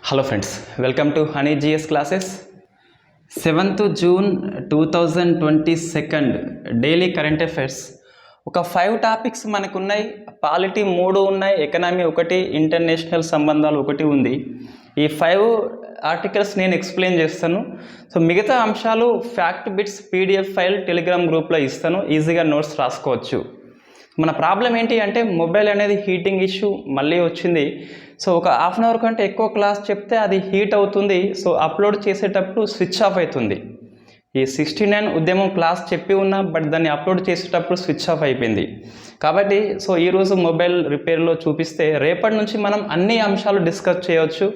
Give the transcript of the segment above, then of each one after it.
Hello friends, welcome to Honey GS classes. 7th June 2022 daily current affairs. ఒక 5 topics మనకు ఉన్నాయి. Polity 3 ఉన్నాయి, economy 1, international సంబంధాలు 1 ఉంది. ఈ 5 ఆర్టికల్స్ నేను ఎక్స్ప్లెయిన్ చేస్తాను. సో మిగతా అంశాలు fact bits PDF file Telegram గ్రూప్లో ఇస్తాను, ఈజీగా నోట్స్ రాసుకోవచ్చు. మన ప్రాబ్లం ఏంటి అంటే మొబైల్ అనేది హీటింగ్ ఇష్యూ మళ్ళీ వచ్చింది. సో ఒక హాఫ్ అన్ అవర్ కంటే ఎక్కువ క్లాస్ చెప్తే అది హీట్ అవుతుంది. సో అప్లోడ్ చేసేటప్పుడు స్విచ్ ఆఫ్ అవుతుంది. ఈ 69 ఉద్యమం క్లాస్ చెప్పి ఉన్నా, బట్ దాన్ని అప్లోడ్ చేసేటప్పుడు స్విచ్ ఆఫ్ అయిపోయింది. కాబట్టి సో ఈరోజు మొబైల్ రిపేర్లో చూపిస్తే రేపటి నుంచి మనం అన్ని అంశాలు డిస్కస్ చేయవచ్చు.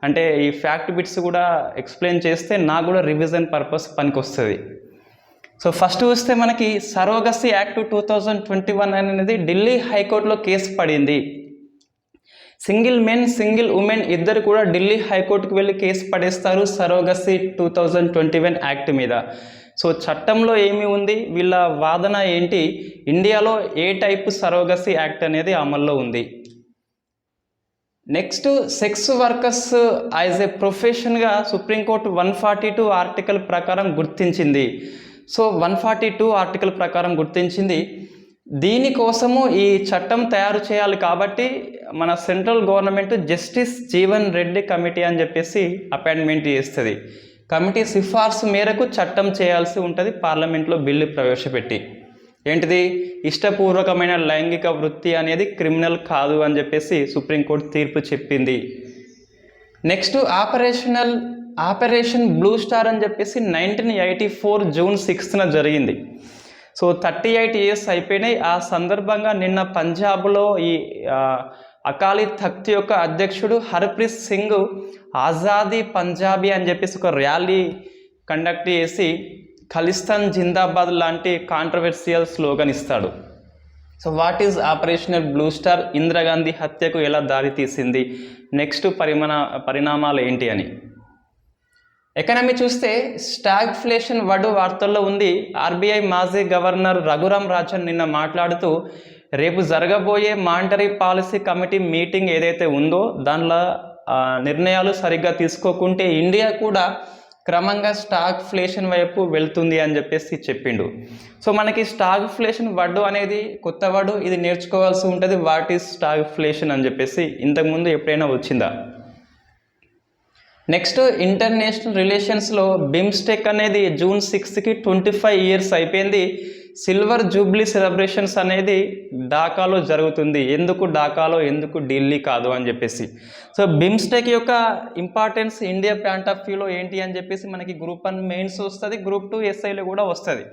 అంటే ఈ ఫ్యాక్ట్ బిట్స్ కూడా ఎక్స్ప్లెయిన్ చేస్తే నాకు కూడా రివిజన్ పర్పస్ పనికి వస్తుంది. సో ఫస్ట్ చూస్తే మనకి సరోగసీ యాక్ట్ 2021 అనేది ఢిల్లీ హైకోర్టులో కేసు పడింది. సింగిల్ మెన్ సింగిల్ ఉమెన్ ఇద్దరు కూడా ఢిల్లీ హైకోర్టుకు వెళ్ళి కేసు పడేస్తారు సరోగసీ 2021 యాక్ట్ మీద. సో చట్టంలో ఏమి ఉంది, వీళ్ళ వాదన ఏంటి, ఇండియాలో ఏ టైపు సరోగసీ యాక్ట్ అనేది అమల్లో ఉంది. Next, sex workers as a ప్రొఫెషన్గా సుప్రీంకోర్టు 142 ఆర్టికల్ ప్రకారం గుర్తించింది. సో 142 ఆర్టికల్ ప్రకారం గుర్తించింది. దీనికోసము ఈ చట్టం తయారు చేయాలి కాబట్టి మన central government justice Jeevan Reddy committee అని చెప్పేసి అపాయింట్మెంట్ చేస్తుంది. కమిటీ సిఫార్సు మేరకు చట్టం చేయాల్సి ఉంటుంది పార్లమెంట్లో బిల్లు ప్రవేశపెట్టి. ఏంటిది, ఇష్టపూర్వకమైన లైంగిక వృత్తి అనేది క్రిమినల్ కాదు అని చెప్పేసి సుప్రీంకోర్టు తీర్పు చెప్పింది. నెక్స్ట్, ఆపరేషన్ బ్లూ స్టార్ అని చెప్పేసి 1984 June 6th జరిగింది. సో 38 years అయిపోయినాయి. ఆ సందర్భంగా నిన్న పంజాబ్లో ఈ అకాలీ తఖ్త్ యొక్క అధ్యక్షుడు హర్ప్రీత్ సింగ్ ఆజాదీ పంజాబీ అని చెప్పేసి ఒక ర్యాలీ కండక్ట్ చేసి ఖలిస్తాన్ జిందాబాద్ లాంటి కాంట్రవర్షియల్ స్లోగన్ ఇస్తాడు. So what is operational blue star, Indira Gandhi హత్యకు ఎలా దారితీసింది, నెక్స్ట్ పరిణామాలు ఏంటి అని. ఎకనామీ చూస్తే స్టాగ్ఫ్లేషన్ వర్డ్ వార్తల్లో ఉంది. ఆర్బీఐ మాజీ గవర్నర్ రఘురామ్ రాజన్ నిన్న మాట్లాడుతూ రేపు జరగబోయే మానిటరీ పాలసీ కమిటీ మీటింగ్ ఏదైతే ఉందో దానిలో నిర్ణయాలు సరిగ్గా తీసుకోకుంటే ఇండియా కూడా క్రమంగా స్టాగ్ఫ్లేషన్ వైపు వెళ్తుంది అని చెప్పేసి చెప్పిండు. సో మనకి స్టాగ్ఫ్లేషన్ వర్డ్ అనేది కొత్త వర్డ్, ఇది నేర్చుకోవాల్సి ఉంటుంది. వాట్ ఈజ్ స్టాగ్ఫ్లేషన్ అని చెప్పేసి ఇంతకుముందు ఎప్పుడైనా వచ్చిందా. నెక్స్ట్, ఇంటర్నేషనల్ రిలేషన్స్లో బిమ్స్టెక్ అనేది June 6th 25 years అయిపోయింది. సిల్వర్ జూబ్లీ సెలబ్రేషన్స్ అనేది ఢాకాలో జరుగుతుంది. ఎందుకు ఢాకాలో, ఎందుకు ఢిల్లీ కాదు అని చెప్పేసి. సో బిమ్స్టెక్ యొక్క ఇంపార్టెన్స్ ఇండియా పాయింట్ ఆఫ్ వ్యూలో ఏంటి అని చెప్పేసి మనకి Group 1 మెయిన్స్ వస్తుంది, Group 2 SIలో కూడా వస్తుంది.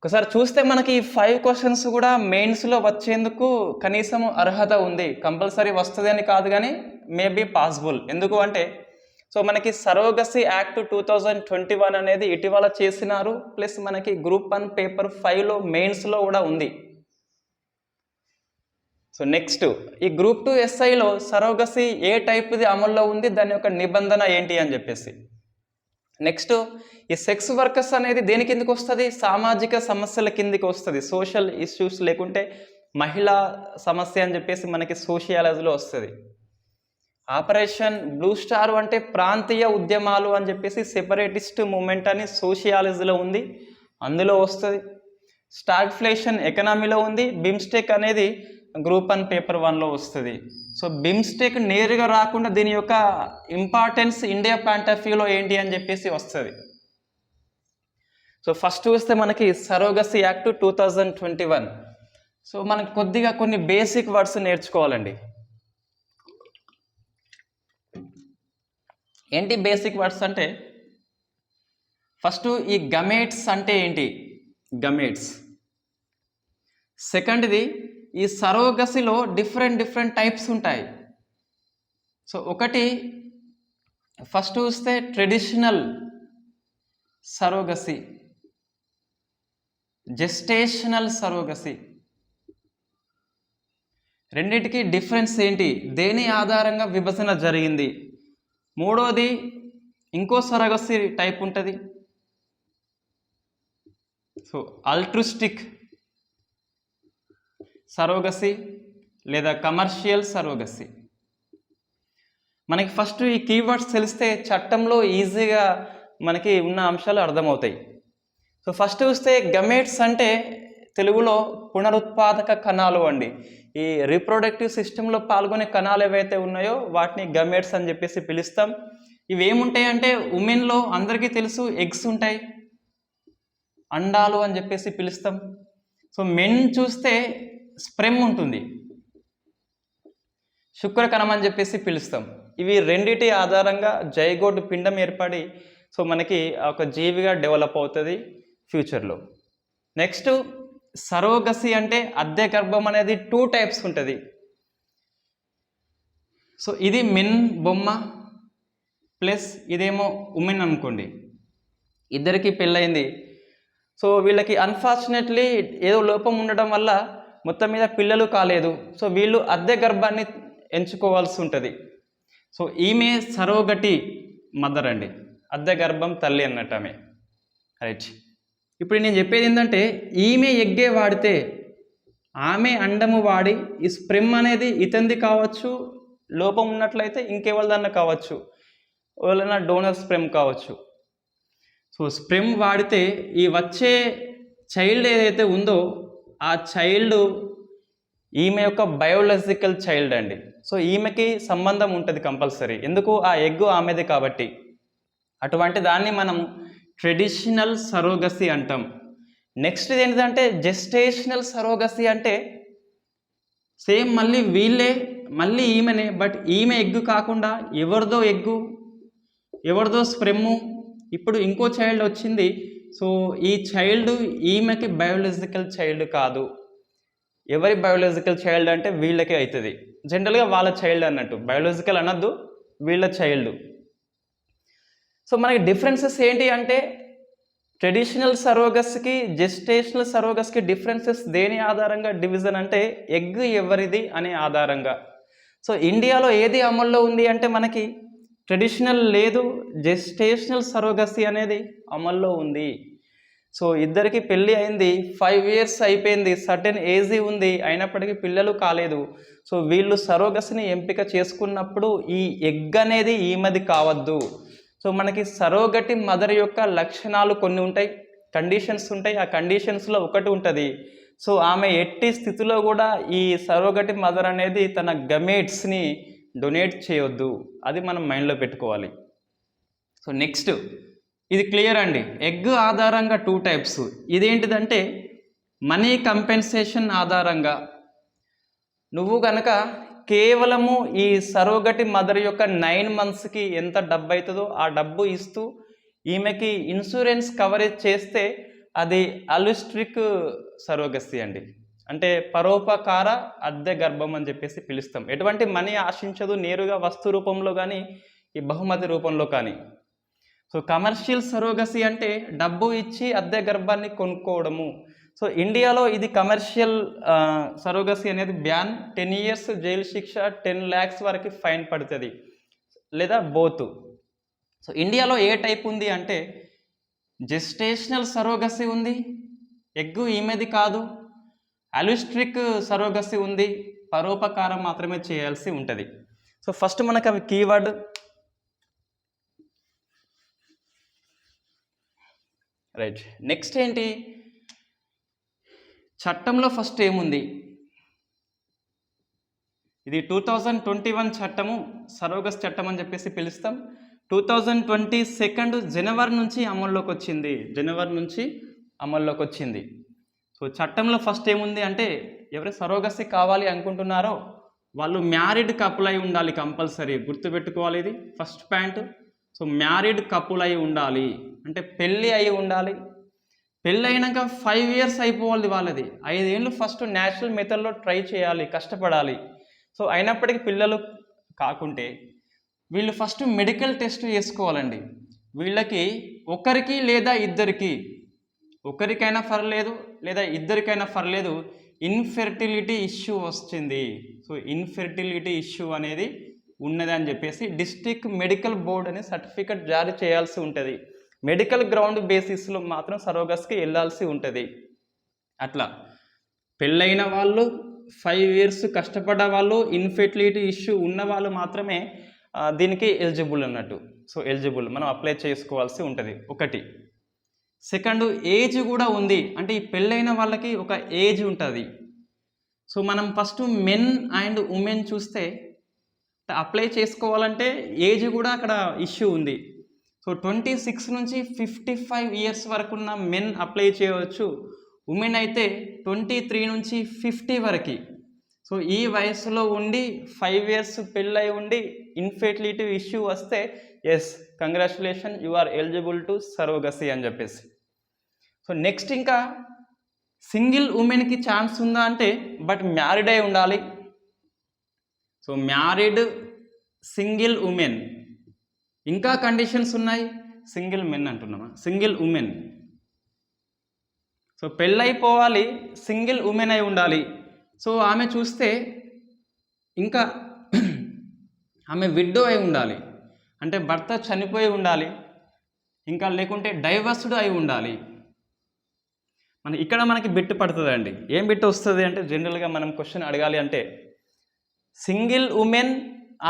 ఒకసారి చూస్తే మనకి ఈ 5 questions కూడా మెయిన్స్లో వచ్చేందుకు కనీసం అర్హత ఉంది. కంపల్సరీ వస్తుంది అని కాదు, కానీ మేబీ పాసిబుల్. ఎందుకు అంటే సో మనకి సరోగసీ యాక్ట్ 2021 అనేది ఇటీవల చేసినారు, ప్లస్ మనకి Group 1 పేపర్ 5లో మెయిన్స్లో కూడా ఉంది. సో నెక్స్ట్, ఈ Group 2 SIలో సరోగసీ ఏ టైప్ది అమల్లో ఉంది, దాని యొక్క నిబంధన ఏంటి అని చెప్పేసి. నెక్స్ట్, ఈ సెక్స్ వర్కర్స్ అనేది దేని కిందకి వస్తుంది, సామాజిక సమస్యల కిందకి వస్తుంది. సోషల్ ఇష్యూస్ లేకుంటే మహిళా సమస్య అని చెప్పేసి మనకి సోషియాలజీలో వస్తుంది. ఆపరేషన్ బ్లూ స్టార్ అంటే ప్రాంతీయ ఉద్యమాలు అని చెప్పేసి సెపరేటిస్ట్ మూమెంట్ అని సోషియాలజీలో ఉంది, అందులో వస్తుంది. స్టాగ్ఫ్లేషన్ ఎకనామీలో ఉంది. బిమ్స్టెక్ అనేది Group 1 పేపర్ 1లో వస్తుంది. సో బిమ్స్టెక్ నేరుగా రాకుండా దీని యొక్క ఇంపార్టెన్స్ ఇండియా పాయింట్ ఆఫ్ వ్యూలో ఏంటి అని చెప్పేసి వస్తుంది. సో ఫస్ట్ చూస్తే మనకి సరోగసీ యాక్ట్ 2021. సో మనకు కొద్దిగా కొన్ని బేసిక్ వర్డ్స్ నేర్చుకోవాలండి. ఏంటి బేసిక్ వర్డ్స్ అంటే, ఫస్ట్ ఈ గమేట్స్ అంటే ఏంటి, గమేట్స్. సెకండ్ది, ఈ సరోగసీలో డిఫరెంట్ టైప్స్ ఉంటాయి. సో ఒకటి ఫస్ట్ చూస్తే ట్రెడిషనల్ సరోగసీ, జెస్టేషనల్ సరోగసీ. రెండింటికి డిఫరెన్స్ ఏంటి, దేని ఆధారంగా విభజన జరిగింది. మూడోది ఇంకో సరోగసీ టైప్ ఉంటుంది, సో ఆల్ట్రుస్టిక్ సరోగసీ లేదా కమర్షియల్ సరోగసీ. మనకి ఫస్ట్ ఈ కీవర్డ్స్ తెలిస్తే చట్టంలో ఈజీగా మనకి ఉన్న అంశాలు అర్థమవుతాయి. సో ఫస్ట్ చూస్తే గమేట్స్ అంటే తెలుగులో పునరుత్పాదక కణాలు అండి. ఈ రీప్రొడక్టివ్ సిస్టంలో పాల్గొనే కణాలు ఏవైతే ఉన్నాయో వాటిని గమేట్స్ అని చెప్పేసి పిలుస్తాం. ఇవి ఏముంటాయి అంటే ఉమెన్లో అందరికీ తెలుసు ఎగ్స్ ఉంటాయి, అండాలు అని చెప్పేసి పిలుస్తాం. సో మెన్ చూస్తే స్ప్రెమ్ ఉంటుంది, శుక్రకణం అని చెప్పేసి పిలుస్తాం. ఇవి రెండిటి ఆధారంగా జైగోట్ పిండం ఏర్పడి సో మనకి ఒక జీవిగా డెవలప్ అవుతుంది ఫ్యూచర్లో. నెక్స్ట్ సరోగసి అంటే అద్దె గర్భం అనేది 2 టైప్స్ ఉంటుంది. సో ఇది మెన్ బొమ్మ ప్లస్ ఇదేమో ఉమెన్ అనుకోండి, ఇద్దరికి పెళ్ళయింది. సో వీళ్ళకి అన్ఫార్చునేట్లీ ఏదో లోపం ఉండడం వల్ల మొత్తం మీద పిల్లలు కాలేదు. సో వీళ్ళు అద్దె గర్భాన్ని ఎంచుకోవాల్సి ఉంటుంది. సో ఈమె సరోగటి మదర్ అండి, అద్దె గర్భం తల్లి అన్నట్టు ఆమె. రైట్, ఇప్పుడు నేను చెప్పేది ఏంటంటే ఈమె ఎగ్గే వాడితే ఆమె అండము వాడి ఈ స్ప్రెమ్ అనేది ఇతంది కావచ్చు, లోపం ఉన్నట్లయితే ఇంకెవరిదన్నా కావచ్చు, ఎవరైనా డోనర్ స్ప్రెమ్ కావచ్చు. సో స్ప్రెమ్ వాడితే ఈ వచ్చే చైల్డ్ ఏదైతే ఉందో ఆ చైల్డ్ ఈమె యొక్క బయోలాజికల్ చైల్డ్ అండి. సో ఈమెకి సంబంధం ఉంటుంది కంపల్సరీ, ఎందుకు ఆ ఎగ్ ఆమెది కాబట్టి. అటువంటి దాన్ని మనం ట్రెడిషనల్ సరోగసీ అంటాం. నెక్స్ట్ ఏంటంటే జెస్టేషనల్ సరోగసీ అంటే సేమ్ మళ్ళీ వీళ్ళే మళ్ళీ ఈమెనే, బట్ ఈమె ఎగ్గు కాకుండా ఎవరిదో ఎగ్గు ఎవరిదో స్ప్రెమ్ము ఇప్పుడు ఇంకో చైల్డ్ వచ్చింది. సో ఈ చైల్డ్ ఈమెకి బయోలాజికల్ చైల్డ్ కాదు. ఎవరి బయోలాజికల్ చైల్డ్ అంటే వీళ్ళకే అవుతుంది. జనరల్గా వాళ్ళ చైల్డ్ అన్నట్టు, బయోలాజికల్ అనద్దు, వీళ్ళ చైల్డ్. సో మనకి డిఫరెన్సెస్ ఏంటి అంటే ట్రెడిషనల్ సరోగస్కి జెస్టేషనల్ సరోగస్కి డిఫరెన్సెస్ దేని ఆధారంగా డివిజన్ అంటే ఎగ్ ఎవరిది అనే ఆధారంగా. సో ఇండియాలో ఏది అమల్లో ఉంది అంటే మనకి ట్రెడిషనల్ లేదు, జెస్టేషనల్ సరోగసీ అనేది అమల్లో ఉంది. సో ఇద్దరికి పెళ్ళి అయింది, 5 years అయిపోయింది, సర్టెన్ ఏజ్ ఉంది, అయినప్పటికీ పిల్లలు కాలేదు. సో వీళ్ళు సరోగసిని ఎంపిక చేసుకున్నప్పుడు ఈ ఎగ్ అనేది ఈమెది కావద్దు. సో మనకి సరోగటి మదర్ యొక్క లక్షణాలు కొన్ని ఉంటాయి, కండిషన్స్ ఉంటాయి. ఆ కండిషన్స్లో ఒకటి ఉంటుంది, సో ఆమె ఎట్టి స్థితిలో కూడా ఈ సరోగటి మదర్ అనేది తన గమేట్స్ని డొనేట్ చేయొద్దు. అది మనం మైండ్లో పెట్టుకోవాలి. సో నెక్స్ట్ ఇది క్లియర్ అండి. ఎగ్ ఆధారంగా 2 టైప్స్. ఇదేంటిదంటే మనీ కంపెన్సేషన్ ఆధారంగా నువ్వు కనుక కేవలము ఈ సరోగటి మదర్ యొక్క 9 monthsకి ఎంత డబ్బు అవుతుందో ఆ డబ్బు ఇస్తూ ఈమెకి ఇన్సూరెన్స్ కవరేజ్ చేస్తే అది అలిస్ట్రిక్ సరోగసీ అండి. అంటే పరోపకార అద్దె గర్భం అని చెప్పేసి పిలుస్తాం. ఎటువంటి మనీ ఆశించదు, నేరుగా వస్తు రూపంలో కానీ ఈ బహుమతి రూపంలో కానీ. సో కమర్షియల్ సరోగసీ అంటే డబ్బు ఇచ్చి అద్దె గర్భాన్ని కొనుక్కోవడము. సో ఇండియాలో ఇది కమర్షియల్ సరోగసీ అనేది బ్యాన్, 10 years జైలు శిక్ష, 10 lakhs వరకు ఫైన్ పడుతుంది, లేదా బోత్. సో ఇండియాలో ఏ టైప్ ఉంది అంటే జెస్టేషనల్ సరోగసీ ఉంది, ఎగ్గు ఈమెది కాదు, అలిస్ట్రిక్ సరోగసీ ఉంది, పరోపకారం మాత్రమే చేయాల్సి ఉంటుంది. సో ఫస్ట్ మనకు అవి కీవర్డ్. రైట్, నెక్స్ట్ ఏంటి చట్టంలో ఫస్ట్ ఏముంది? ఇది 2021 చట్టము, సరోగస్ చట్టం అని చెప్పేసి పిలుస్తాం. 2022 జనవరి నుంచి అమల్లోకి వచ్చింది, అమల్లోకి వచ్చింది. సో చట్టంలో ఫస్ట్ ఏముంది అంటే ఎవరు సరోగసి కావాలి అనుకుంటున్నారో వాళ్ళు మ్యారీడ్ కపుల్ అయి ఉండాలి కంపల్సరీ. గుర్తుపెట్టుకోవాలి, ఇది first point. So married couple అయి ఉండాలి అంటే పెళ్ళి అయి ఉండాలి. పెళ్ళి అయినాక 5 years అయిపోవాలి వాళ్ళది, 5 ఏళ్ళు ఫస్ట్ న్యాచురల్ మెథడ్లో ట్రై చేయాలి, కష్టపడాలి. సో అయినప్పటికీ పిల్లలు కాకుంటే వీళ్ళు ఫస్ట్ మెడికల్ టెస్ట్ చేసుకోవాలండి. వీళ్ళకి ఒకరికి లేదా ఇద్దరికి, ఒకరికైనా పర్లేదు లేదా ఇద్దరికైనా పర్లేదు, ఇన్ఫెర్టిలిటీ ఇష్యూ వచ్చింది. సో ఇన్ఫెర్టిలిటీ ఇష్యూ అనేది ఉన్నదని చెప్పేసి డిస్ట్రిక్ట్ మెడికల్ బోర్డ్ అనే సర్టిఫికెట్ జారీ చేయాల్సి ఉంటుంది. మెడికల్ గ్రౌండ్ బేసిస్లో మాత్రం సరోగస్కి వెళ్ళాల్సి ఉంటుంది. అట్లా పెళ్ళైన వాళ్ళు, 5 years కష్టపడ్డ వాళ్ళు, ఇన్ఫెర్టిలిటీ ఇష్యూ ఉన్న వాళ్ళు మాత్రమే దీనికి ఎలిజిబుల్ అన్నట్టు. సో ఎలిజిబుల్ మనం అప్లై చేసుకోవాల్సి ఉంటుంది ఒకటి. సెకండ్, ఏజ్ కూడా ఉంది. అంటే ఈ పెళ్ళైన వాళ్ళకి ఒక ఏజ్ ఉంటుంది. సో మనం ఫస్ట్ మెన్ అండ్ ఉమెన్ చూస్తే అప్లై చేసుకోవాలంటే ఏజ్ కూడా అక్కడ ఇష్యూ ఉంది. సో 26 నుంచి 55 ఇయర్స్ వరకు ఉన్న మెన్ అప్లై చేయవచ్చు. ఉమెన్ అయితే 23 నుంచి 50 వరకు. సో ఈ వయసులో ఉండి 5 ఇయర్స్ పెళ్ళై ఉండి ఇన్ఫెర్టిలిటీ ఇష్యూ వస్తే yes, congratulation, you are eligible to surrogacy అని చెప్పేసి. సో నెక్స్ట్ ఇంకా సింగిల్ ఉమెన్కి ఛాన్స్ ఉందా అంటే, బట్ మ్యారీడ్ అయి ఉండాలి. So married single women. ఇంకా కండిషన్స్ ఉన్నాయి. సింగిల్ మెన్ అంటున్నామా, సింగిల్ ఉమెన్. సో పెళ్ళైపోవాలి, సింగిల్ ఉమెన్ అయి ఉండాలి. సో ఆమె చూస్తే ఇంకా ఆమె విడో అయి ఉండాలి, అంటే భర్త చనిపోయి ఉండాలి, ఇంకా లేకుంటే డైవర్స్డ్ అయి ఉండాలి. ఇక్కడ మనకి బిట్టు పడుతుందండి. ఏం బిట్టు వస్తుంది అంటే, జనరల్గా మనం క్వశ్చన్ అడగాలి అంటే, సింగిల్ ఉమెన్,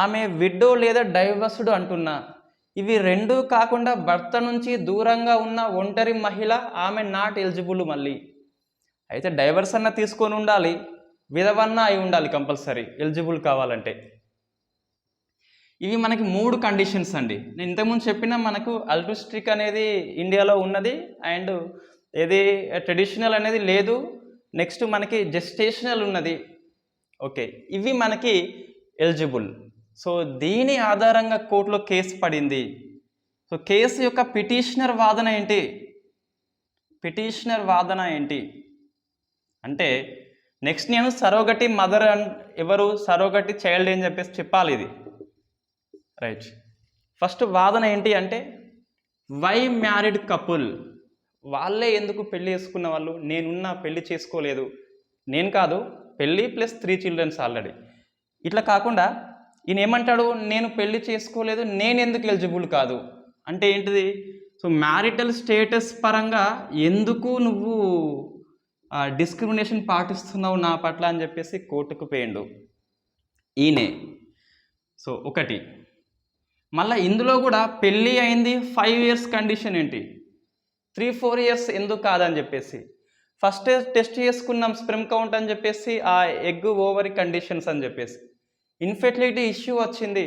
ఆమె విడో లేదా డైవర్స్డ్ అంటున్నా, ఇవి రెండూ కాకుండా భర్త నుంచి దూరంగా ఉన్న ఒంటరి మహిళ, ఆమె నాట్ ఎలిజిబుల్. మళ్ళీ అయితే డైవర్స్ అన్న తీసుకొని ఉండాలి, విధవన్న అయి ఉండాలి కంపల్సరీ ఎలిజిబుల్ కావాలంటే. ఇవి మనకి 3 కండిషన్స్ అండి. నేను ఇంతకుముందు చెప్పిన మనకు అల్ట్రుస్టిక్ అనేది ఇండియాలో ఉన్నది, అండ్ ఏది ట్రెడిషనల్ అనేది లేదు. నెక్స్ట్ మనకి జెస్టేషనల్ ఉన్నది. ఓకే, ఇవి మనకి ఎలిజిబుల్. సో దీని ఆధారంగా కోర్టులో కేసు పడింది. సో కేసు యొక్క పిటిషనర్ వాదన ఏంటి? పిటిషనర్ వాదన ఏంటి అంటే, నెక్స్ట్ నేను సరోగటి మదర్ ఎవరు, సరోగటి చైల్డ్ అని చెప్పేసి చెప్పాలి. ఇది రైట్. ఫస్ట్ వాదన ఏంటి అంటే, వై మ్యారీడ్ కపుల్, వాళ్ళే ఎందుకు పెళ్ళి చేసుకున్న వాళ్ళు, నేనున్నా పెళ్ళి చేసుకోలేదు, నేను కాదు, పెళ్ళి ప్లస్ 3 చిల్డ్రన్స్ ఆల్రెడీ. ఇట్లా కాకుండా ఈయన ఏమంటాడు, నేను పెళ్ళి చేసుకోలేదు, నేను ఎందుకు ఎలిజిబుల్ కాదు అంటే ఏంటిది? సో మ్యారిటల్ స్టేటస్ పరంగా ఎందుకు నువ్వు డిస్క్రిమినేషన్ పాటిస్తున్నావు నా పట్ల అని చెప్పేసి కోర్టుకు పోయిండు ఈయనే. సో ఒకటి. మళ్ళీ ఇందులో కూడా పెళ్ళి అయింది 5 ఇయర్స్ కండిషన్ ఏంటి, 3-4 ఇయర్స్ ఎందుకు కాదని చెప్పేసి. ఫస్ట్ టెస్ట్ చేసుకున్నాం స్పెర్మ్ కౌంట్ అని చెప్పేసి, ఆ ఎగ్ ఓవరీ కండిషన్స్ అని చెప్పేసి. ఇన్ఫెర్టిలిటీ ఇష్యూ వచ్చింది,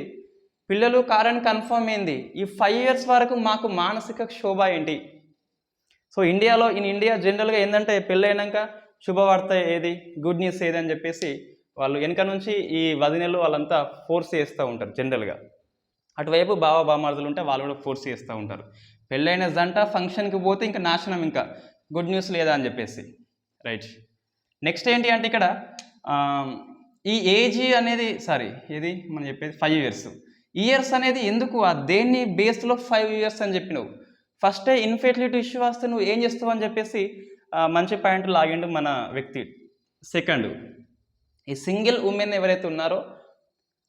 పిల్లలు కారని కన్ఫర్మ్ అయింది. ఈ 5 ఇయర్స్ వరకు మాకు మానసిక క్షోభ ఏంటి? సో ఇండియాలో, ఇండియా జనరల్గా ఏంటంటే, పెళ్ళైనాక శుభవార్త ఏది, గుడ్ న్యూస్ ఏది అని చెప్పేసి వాళ్ళు వెనక నుంచి ఈ వదినలు వాళ్ళంతా ఫోర్స్ చేస్తూ ఉంటారు జనరల్గా. అటువైపు బావ బామార్దులు ఉంటే వాళ్ళు కూడా ఫోర్స్ చేస్తూ ఉంటారు. పెళ్ళైన జంట ఫంక్షన్కి పోతే ఇంకా నాశనం, ఇంకా గుడ్ న్యూస్ లేదా అని చెప్పేసి. రైట్. నెక్స్ట్ ఏంటి అంటే, ఇక్కడ ఈ ఏజ్ అనేది ఇది మనం చెప్పేది 5 ఇయర్స్. ఇయర్స్ అనేది ఎందుకు, దేన్ని బేస్లో 5 ఇయర్స్ అని చెప్పినావు? ఫస్టే ఇన్ఫెర్టిలిటీ ఇష్యూ వస్తే నువ్వు ఏం చేస్తావు అని చెప్పేసి మంచి పాయింట్ లాగిండు మన వ్యక్తి. సెకండ్, ఈ సింగిల్ ఉమెన్ ఎవరైతే ఉన్నారో,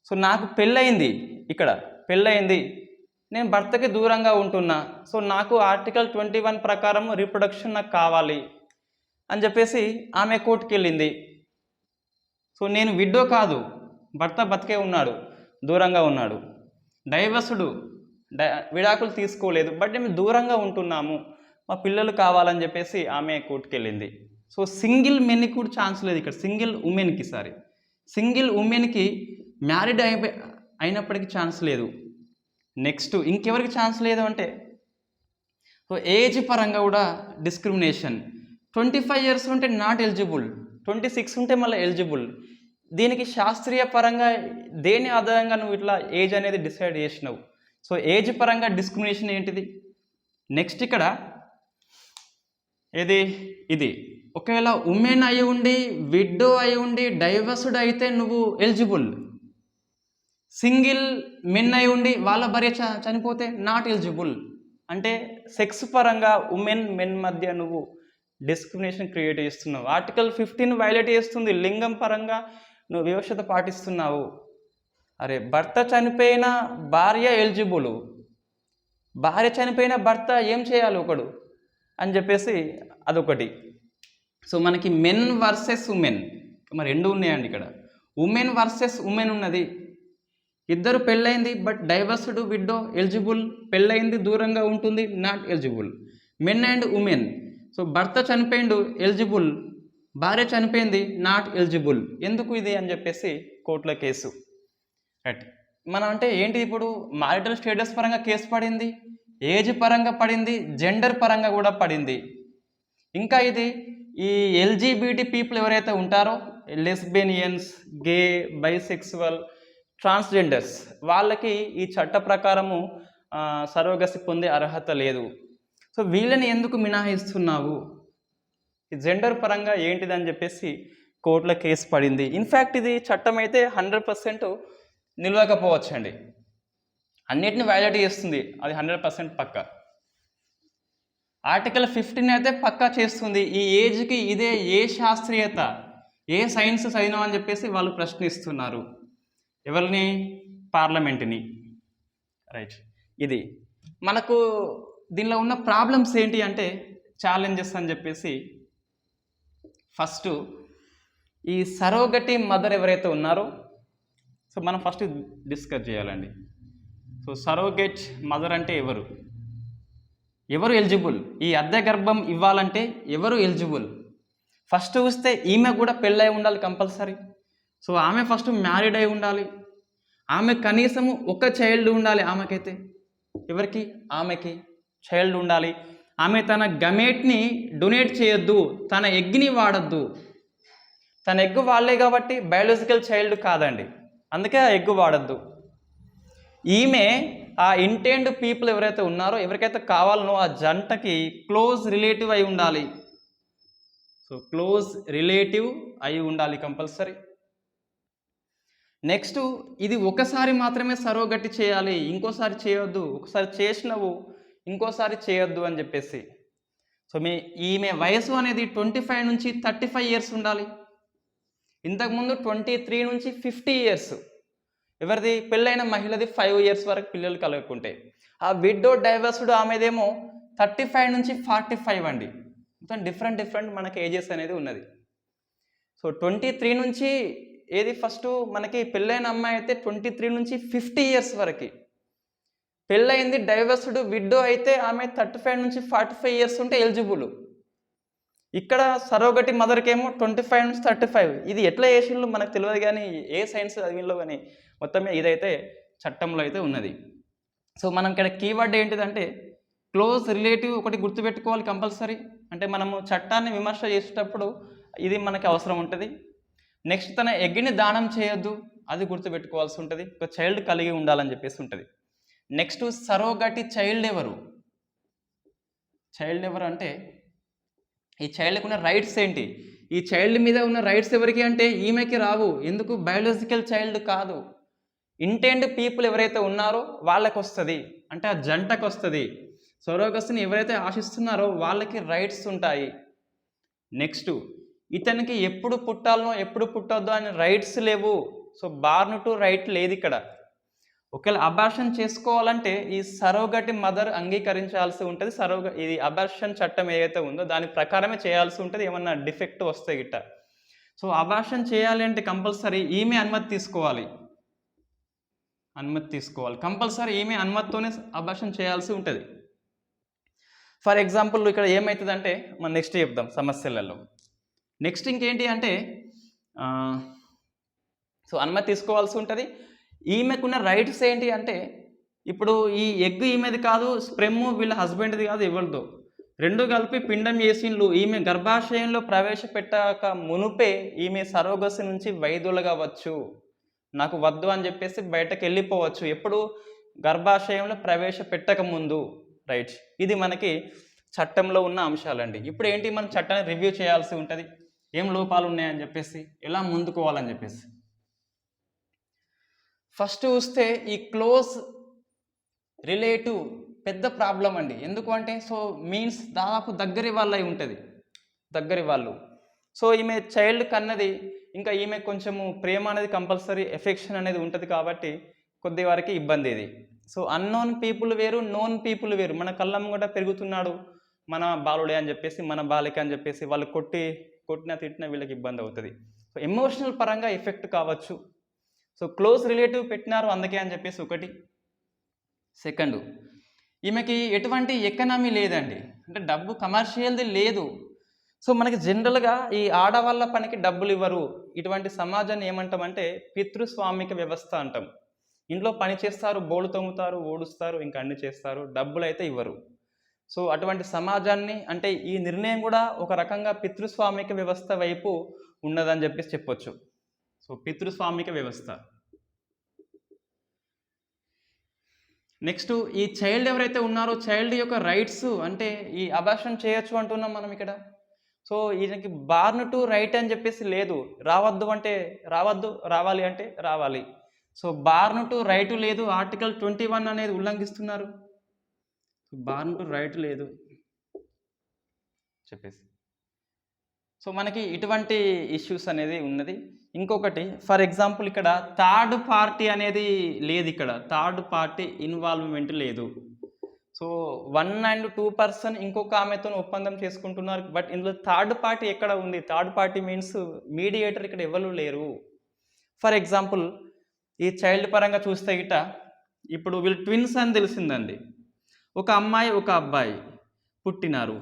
సో నాకు పెళ్ళయింది, ఇక్కడ పెళ్ళయింది, నేను భర్తకి దూరంగా ఉంటున్నా, సో నాకు ఆర్టికల్ 21 ప్రకారం రీప్రొడక్షన్ నాకు కావాలి అని చెప్పేసి ఆమె కోర్టుకి వెళ్ళింది. సో నేను విడో కాదు, భర్త బతికే ఉన్నాడు, దూరంగా ఉన్నాడు, డైవర్స్డ్, విడాకులు తీసుకోలేదు, బట్ మేము దూరంగా ఉంటున్నాము, మా పిల్లలు కావాలని చెప్పేసి ఆమె కోర్టుకి వెళ్ళింది. సో సింగిల్ మెన్కి కూడా ఛాన్స్ లేదు ఇక్కడ, సింగిల్ ఉమెన్కి సింగిల్ ఉమెన్కి మ్యారీడ్ అయినప్పటికీ ఛాన్స్ లేదు. నెక్స్ట్ ఇంకెవరికి ఛాన్స్ లేదు అంటే, సో ఏజ్ పరంగా కూడా డిస్క్రిమినేషన్. 25 ఇయర్స్ ఉంటే నాట్ ఎలిజిబుల్, 26 ఉంటే మళ్ళీ ఎలిజిబుల్. దీనికి శాస్త్రీయ పరంగా దేని ఆధారంగా నువ్వు ఇట్లా ఏజ్ అనేది డిసైడ్ చేసినావు? సో ఏజ్ పరంగా డిస్క్రిమినేషన్ ఏంటిది? నెక్స్ట్ ఇక్కడ ఇది ఒకవేళ ఉమెన్ అయి ఉండి, విడో అయి ఉండి, డైవర్స్డ్ అయితే నువ్వు ఎలిజిబుల్. సింగిల్ మెన్ అయి ఉండి వాళ్ళ భార్య చనిపోతే నాట్ ఎలిజిబుల్. అంటే సెక్స్ పరంగా ఉమెన్ మెన్ మధ్య నువ్వు డిస్క్రిమినేషన్ క్రియేట్ చేస్తున్నావు. ఆర్టికల్ 15 వైలేట్ చేస్తుంది. లింగం పరంగా నువ్వు వివక్షత పాటిస్తున్నావు. అరే, భర్త చనిపోయిన భార్య ఎలిజిబుల్, భార్య చనిపోయిన భర్త ఏం చేయాలి ఒకడు అని చెప్పేసి అదొకటి. సో మనకి మెన్ వర్సెస్ ఉమెన్, మరి 2 ఉన్నాయండి ఇక్కడ. ఉమెన్ వర్సెస్ ఉమెన్ ఉన్నది, ఇద్దరు పెళ్ళైంది బట్ డైవర్స్డ్ విడో ఎలిజిబుల్, పెళ్ళైంది దూరంగా ఉంటుంది not eligible. Men and women, so భర్త చనిపోయిండు ఎలిజిబుల్, భార్య చనిపోయింది నాట్ ఎలిజిబుల్. ఎందుకు ఇది అని చెప్పేసి కోర్టులో కేసు. రైట్, మనం అంటే ఏంటి ఇప్పుడు మ్యారిటల్ స్టేటస్ పరంగా కేసు పడింది, ఏజ్ పరంగా పడింది, జెండర్ పరంగా కూడా పడింది. ఇంకా ఇది ఈ ఎల్జీబీటీ పీపుల్ ఎవరైతే ఉంటారో లెస్బియనియన్స్, గే, బైసెక్సువల్, ట్రాన్స్జెండర్స్ వాళ్ళకి ఈ చట్ట ప్రకారము సరోగసి పొందే అర్హత లేదు. సో వీళ్ళని ఎందుకు మినహాయిస్తున్నావు, ఈ జెండర్ పరంగా ఏంటిదని చెప్పేసి కోర్టులో కేసు పడింది. ఇన్ఫ్యాక్ట్ ఇది చట్టం అయితే 100% నిలవకపోవచ్చండి, అన్నిటిని వ్యాలిడేట్ చేస్తుంది, అది 100% పక్కా. ఆర్టికల్ 15 అయితే పక్కా చేస్తుంది. ఈ ఏజ్కి ఇదే ఏ శాస్త్రీయత, ఏ సైన్స్ చదివినాం అని చెప్పేసి వాళ్ళు ప్రశ్నిస్తున్నారు ఎవరిని, పార్లమెంట్ని. రైట్, ఇది మనకు దీనిలో ఉన్న ప్రాబ్లమ్స్ ఏంటి అంటే ఛాలెంజెస్ అని చెప్పేసి, ఫస్ట్ ఈ సరోగటి మదర్ ఎవరైతే ఉన్నారో, సో మనం ఫస్ట్ డిస్కస్ చేయాలండి. సో సరోగేట్ మదర్ అంటే ఎవరు ఎలిజిబుల్, ఈ అద్దె గర్భం ఇవ్వాలంటే ఎవరు ఎలిజిబుల్? ఫస్ట్ చూస్తే ఈమె కూడా పెళ్ళై ఉండాలి కంపల్సరీ. సో ఆమె ఫస్ట్ మ్యారీడ్ అయి ఉండాలి, ఆమె కనీసము ఒక చైల్డ్ ఉండాలి. ఆమెకైతే ఎవరికి, ఆమెకి చైల్డ్ ఉండాలి. ఆమె తన గమేట్ని డొనేట్ చేయొద్దు, తన ఎగ్ని వాడద్దు. తన ఎగ్ వాడలే కాబట్టి బయాలజికల్ చైల్డ్ కాదండి, అందుకే ఆ ఎగ్ వాడద్దు. ఈమె ఆ ఇంటెండ్ పీపుల్ ఎవరైతే ఉన్నారో, ఎవరికైతే కావాలనో ఆ జంటకి క్లోజ్ రిలేటివ్ అయి ఉండాలి. సో క్లోజ్ రిలేటివ్ అయి ఉండాలి కంపల్సరీ. నెక్స్ట్, ఇది ఒకసారి మాత్రమే సరోగటి చేయాలి, ఇంకోసారి చేయొద్దు. ఒకసారి చేసినవు ఇంకోసారి చేయొద్దు అని చెప్పేసి. సో ఈమె వయసు అనేది 25 నుంచి 35 ఇయర్స్ ఉండాలి. ఇంతకుముందు 23 నుంచి 50 ఇయర్స్. ఎవరిది, పెళ్ళైన మహిళది 5 ఇయర్స్ వరకు పిల్లలు కలుగుకుంటే. ఆ విడో డైవర్స్డ్ ఆమెదేమో 35 నుంచి 45 అండి. మొత్తం డిఫరెంట్ మనకి ఏజెస్ అనేది ఉన్నది. సో 23 నుంచి ఏది ఫస్ట్ మనకి పెళ్ళైన అమ్మాయి అయితే 23 నుంచి 50 ఇయర్స్ వరకు. పెళ్ళయింది డైవర్స్డ్ విడో అయితే ఆమె 35 నుంచి 45 ఇయర్స్ ఉంటే ఎలిజిబుల్. ఇక్కడ సరోగటి మదర్కి ఏమో 25 నుంచి 35. ఇది ఎట్లా చేసిండ్రు మనకు తెలియదు, కానీ ఏ సైన్స్ చదివిలో కానీ మొత్తం ఇదైతే చట్టంలో అయితే ఉన్నది. సో మనం ఇక్కడ కీవర్డ్ ఏంటిదంటే క్లోజ్ రిలేటివ్ ఒకటి గుర్తుపెట్టుకోవాలి కంపల్సరీ. అంటే మనము చట్టాన్ని విమర్శ చేసేటప్పుడు ఇది మనకి అవసరం ఉంటుంది. నెక్స్ట్, తన ఎగ్ని దానం చేయొద్దు, అది గుర్తుపెట్టుకోవాల్సి ఉంటుంది. ఒక చైల్డ్ కలిగి ఉండాలని చెప్పేసి ఉంటుంది. నెక్స్ట్, సరోగటి చైల్డ్ ఎవరు అంటే ఈ చైల్డ్కి ఉన్న రైట్స్ ఏంటి, ఈ చైల్డ్ మీద ఉన్న రైట్స్ ఎవరికి అంటే ఈమెకి రావు. ఎందుకు, బయాలజికల్ చైల్డ్ కాదు, ఇంటెండ్ పీపుల్ ఎవరైతే ఉన్నారో వాళ్ళకి వస్తుంది, అంటే ఆ జంటకు వస్తుంది. సరోగసిని ఎవరైతే ఆశిస్తున్నారో వాళ్ళకి రైట్స్ ఉంటాయి. నెక్స్ట్, ఇతనికి ఎప్పుడు పుట్టాలనో ఎప్పుడు పుట్టొద్దో అని రైట్స్ లేవు. సో బార్న్ టు రైట్ లేదు ఇక్కడ. ఒకవేళ అబార్షన్ చేసుకోవాలంటే ఈ సరోగటి మదర్ అంగీకరించాల్సి ఉంటుంది. ఇది అబార్షన్ చట్టం ఏదైతే ఉందో దాని ప్రకారమే చేయాల్సి ఉంటుంది, ఏమన్నా డిఫెక్ట్ వస్తే గిట్ట. సో అబార్షన్ చేయాలి అంటే కంపల్సరీ ఈమె అనుమతి తీసుకోవాలి కంపల్సరీ. ఈమె అనుమతితోనే అబార్షన్ చేయాల్సి ఉంటుంది. ఫర్ ఎగ్జాంపుల్ ఇక్కడ ఏమవుతుందంటే మనం నెక్స్ట్ చెప్దాం సమస్యలలో. నెక్స్ట్ ఇంకేంటి అంటే సో అనుమతి తీసుకోవాల్సి ఉంటుంది. ఈమెకున్న రైట్స్ ఏంటి అంటే, ఇప్పుడు ఈ ఎగ్ ఈమెది కాదు, స్ప్రెమ్ వీళ్ళ హస్బెండ్ది కాదు, ఎవరిదో రెండు కలిపి పిండం చేసిండ్లు. ఈమె గర్భాశయంలో ప్రవేశపెట్టాక మునుపే ఈమె సరోగసి నుంచి వైదొలగవచ్చు, నాకు వద్దు అని చెప్పేసి బయటకు వెళ్ళిపోవచ్చు. ఎప్పుడు, గర్భాశయంలో ప్రవేశపెట్టక ముందు. రైట్, ఇది మనకి చట్టంలో ఉన్న అంశాలండి. ఇప్పుడు ఏంటి, మనం చట్టాన్ని రివ్యూ చేయాల్సి ఉంటుంది, ఏం లోపాలు ఉన్నాయని చెప్పేసి, ఎలా ముందుకోవాలని చెప్పేసి. ఫస్ట్ చూస్తే ఈ క్లోజ్ రిలేటివ్ పెద్ద ప్రాబ్లం అండి. ఎందుకు అంటే, సో మీన్స్ దాదాపు దగ్గరి వాళ్ళు అయి ఉంటుంది, దగ్గరి వాళ్ళు. సో ఈమె చైల్డ్ కన్నది, ఇంకా ఈమె కొంచెము ప్రేమ అనేది కంపల్సరీ, ఎఫెక్షన్ అనేది ఉంటుంది కాబట్టి కొద్ది వారికి ఇబ్బంది ఇది. సో అన్నోన్ పీపుల్ వేరు, నోన్ పీపుల్ వేరు. మన కళ్ళం కూడా పెరుగుతున్నాడు, మన బాలుడే అని చెప్పేసి, మన బాలిక అని చెప్పేసి వాళ్ళు కొట్టినా తిట్టినా వీళ్ళకి ఇబ్బంది అవుతుంది. సో ఎమోషనల్ పరంగా ఎఫెక్ట్ కావచ్చు. సో క్లోజ్ రిలేటివ్ పెట్టినారు అందుకే అని చెప్పేసి ఒకటి. సెకండ్, ఈమెకి ఎటువంటి ఎకనామీ లేదండి, అంటే డబ్బు కమర్షియల్ది లేదు. సో మనకి జనరల్గా ఈ ఆడవాళ్ళ పనికి డబ్బులు ఇవ్వరు, ఇటువంటి సమాజాన్ని ఏమంటామంటే పితృస్వామిక వ్యవస్థ అంటాం. ఇంట్లో పని చేస్తారు, బోళ్ళు తోముతారు, ఊడుస్తారు, ఇంకా అన్ని చేస్తారు, డబ్బులు అయితే ఇవ్వరు. సో అటువంటి సమాజాన్ని, అంటే ఈ నిర్ణయం కూడా ఒక రకంగా పితృస్వామిక వ్యవస్థ వైపు ఉన్నదని చెప్పేసి చెప్పొచ్చు. సో పితృస్వామిక వ్యవస్థ. నెక్స్ట్, ఈ చైల్డ్ ఎవరైతే ఉన్నారో చైల్డ్ యొక్క రైట్స్, అంటే ఈ అబార్షన్ చేయొచ్చు అంటున్నాం మనం ఇక్కడ. సో ఈయనకి బార్న్ టు రైట్ అని చెప్పేసి లేదు, రావద్దు అంటే రావద్దు, రావాలి అంటే రావాలి. సో బార్న్ టు రైట్ లేదు, ఆర్టికల్ 21 అనేది ఉల్లంఘిస్తున్నారు. బార్న్ టు రైట్ లేదు చెప్పేసి. సో మనకి ఇటువంటి ఇష్యూస్ అనేది ఉన్నది. ఇంకొకటి, ఫర్ ఎగ్జాంపుల్ ఇక్కడ థర్డ్ పార్టీ అనేది లేదు, ఇక్కడ థర్డ్ పార్టీ ఇన్వాల్వ్మెంట్ లేదు. సో 1 and 2 ఇంకొక ఆమెతో ఒప్పందం చేసుకుంటున్నారు, బట్ ఇందులో థర్డ్ పార్టీ ఎక్కడ ఉంది? థర్డ్ పార్టీ మీన్స్ మీడియేటర్ ఇక్కడ ఎవరు లేరు. ఫర్ ఎగ్జాంపుల్ ఈ చైల్డ్ పరంగా చూస్తే గిట ఇప్పుడు వీళ్ళు ట్విన్స్ అని తెలిసిందండి, ఒక అమ్మాయి ఒక అబ్బాయి పుట్టినారు.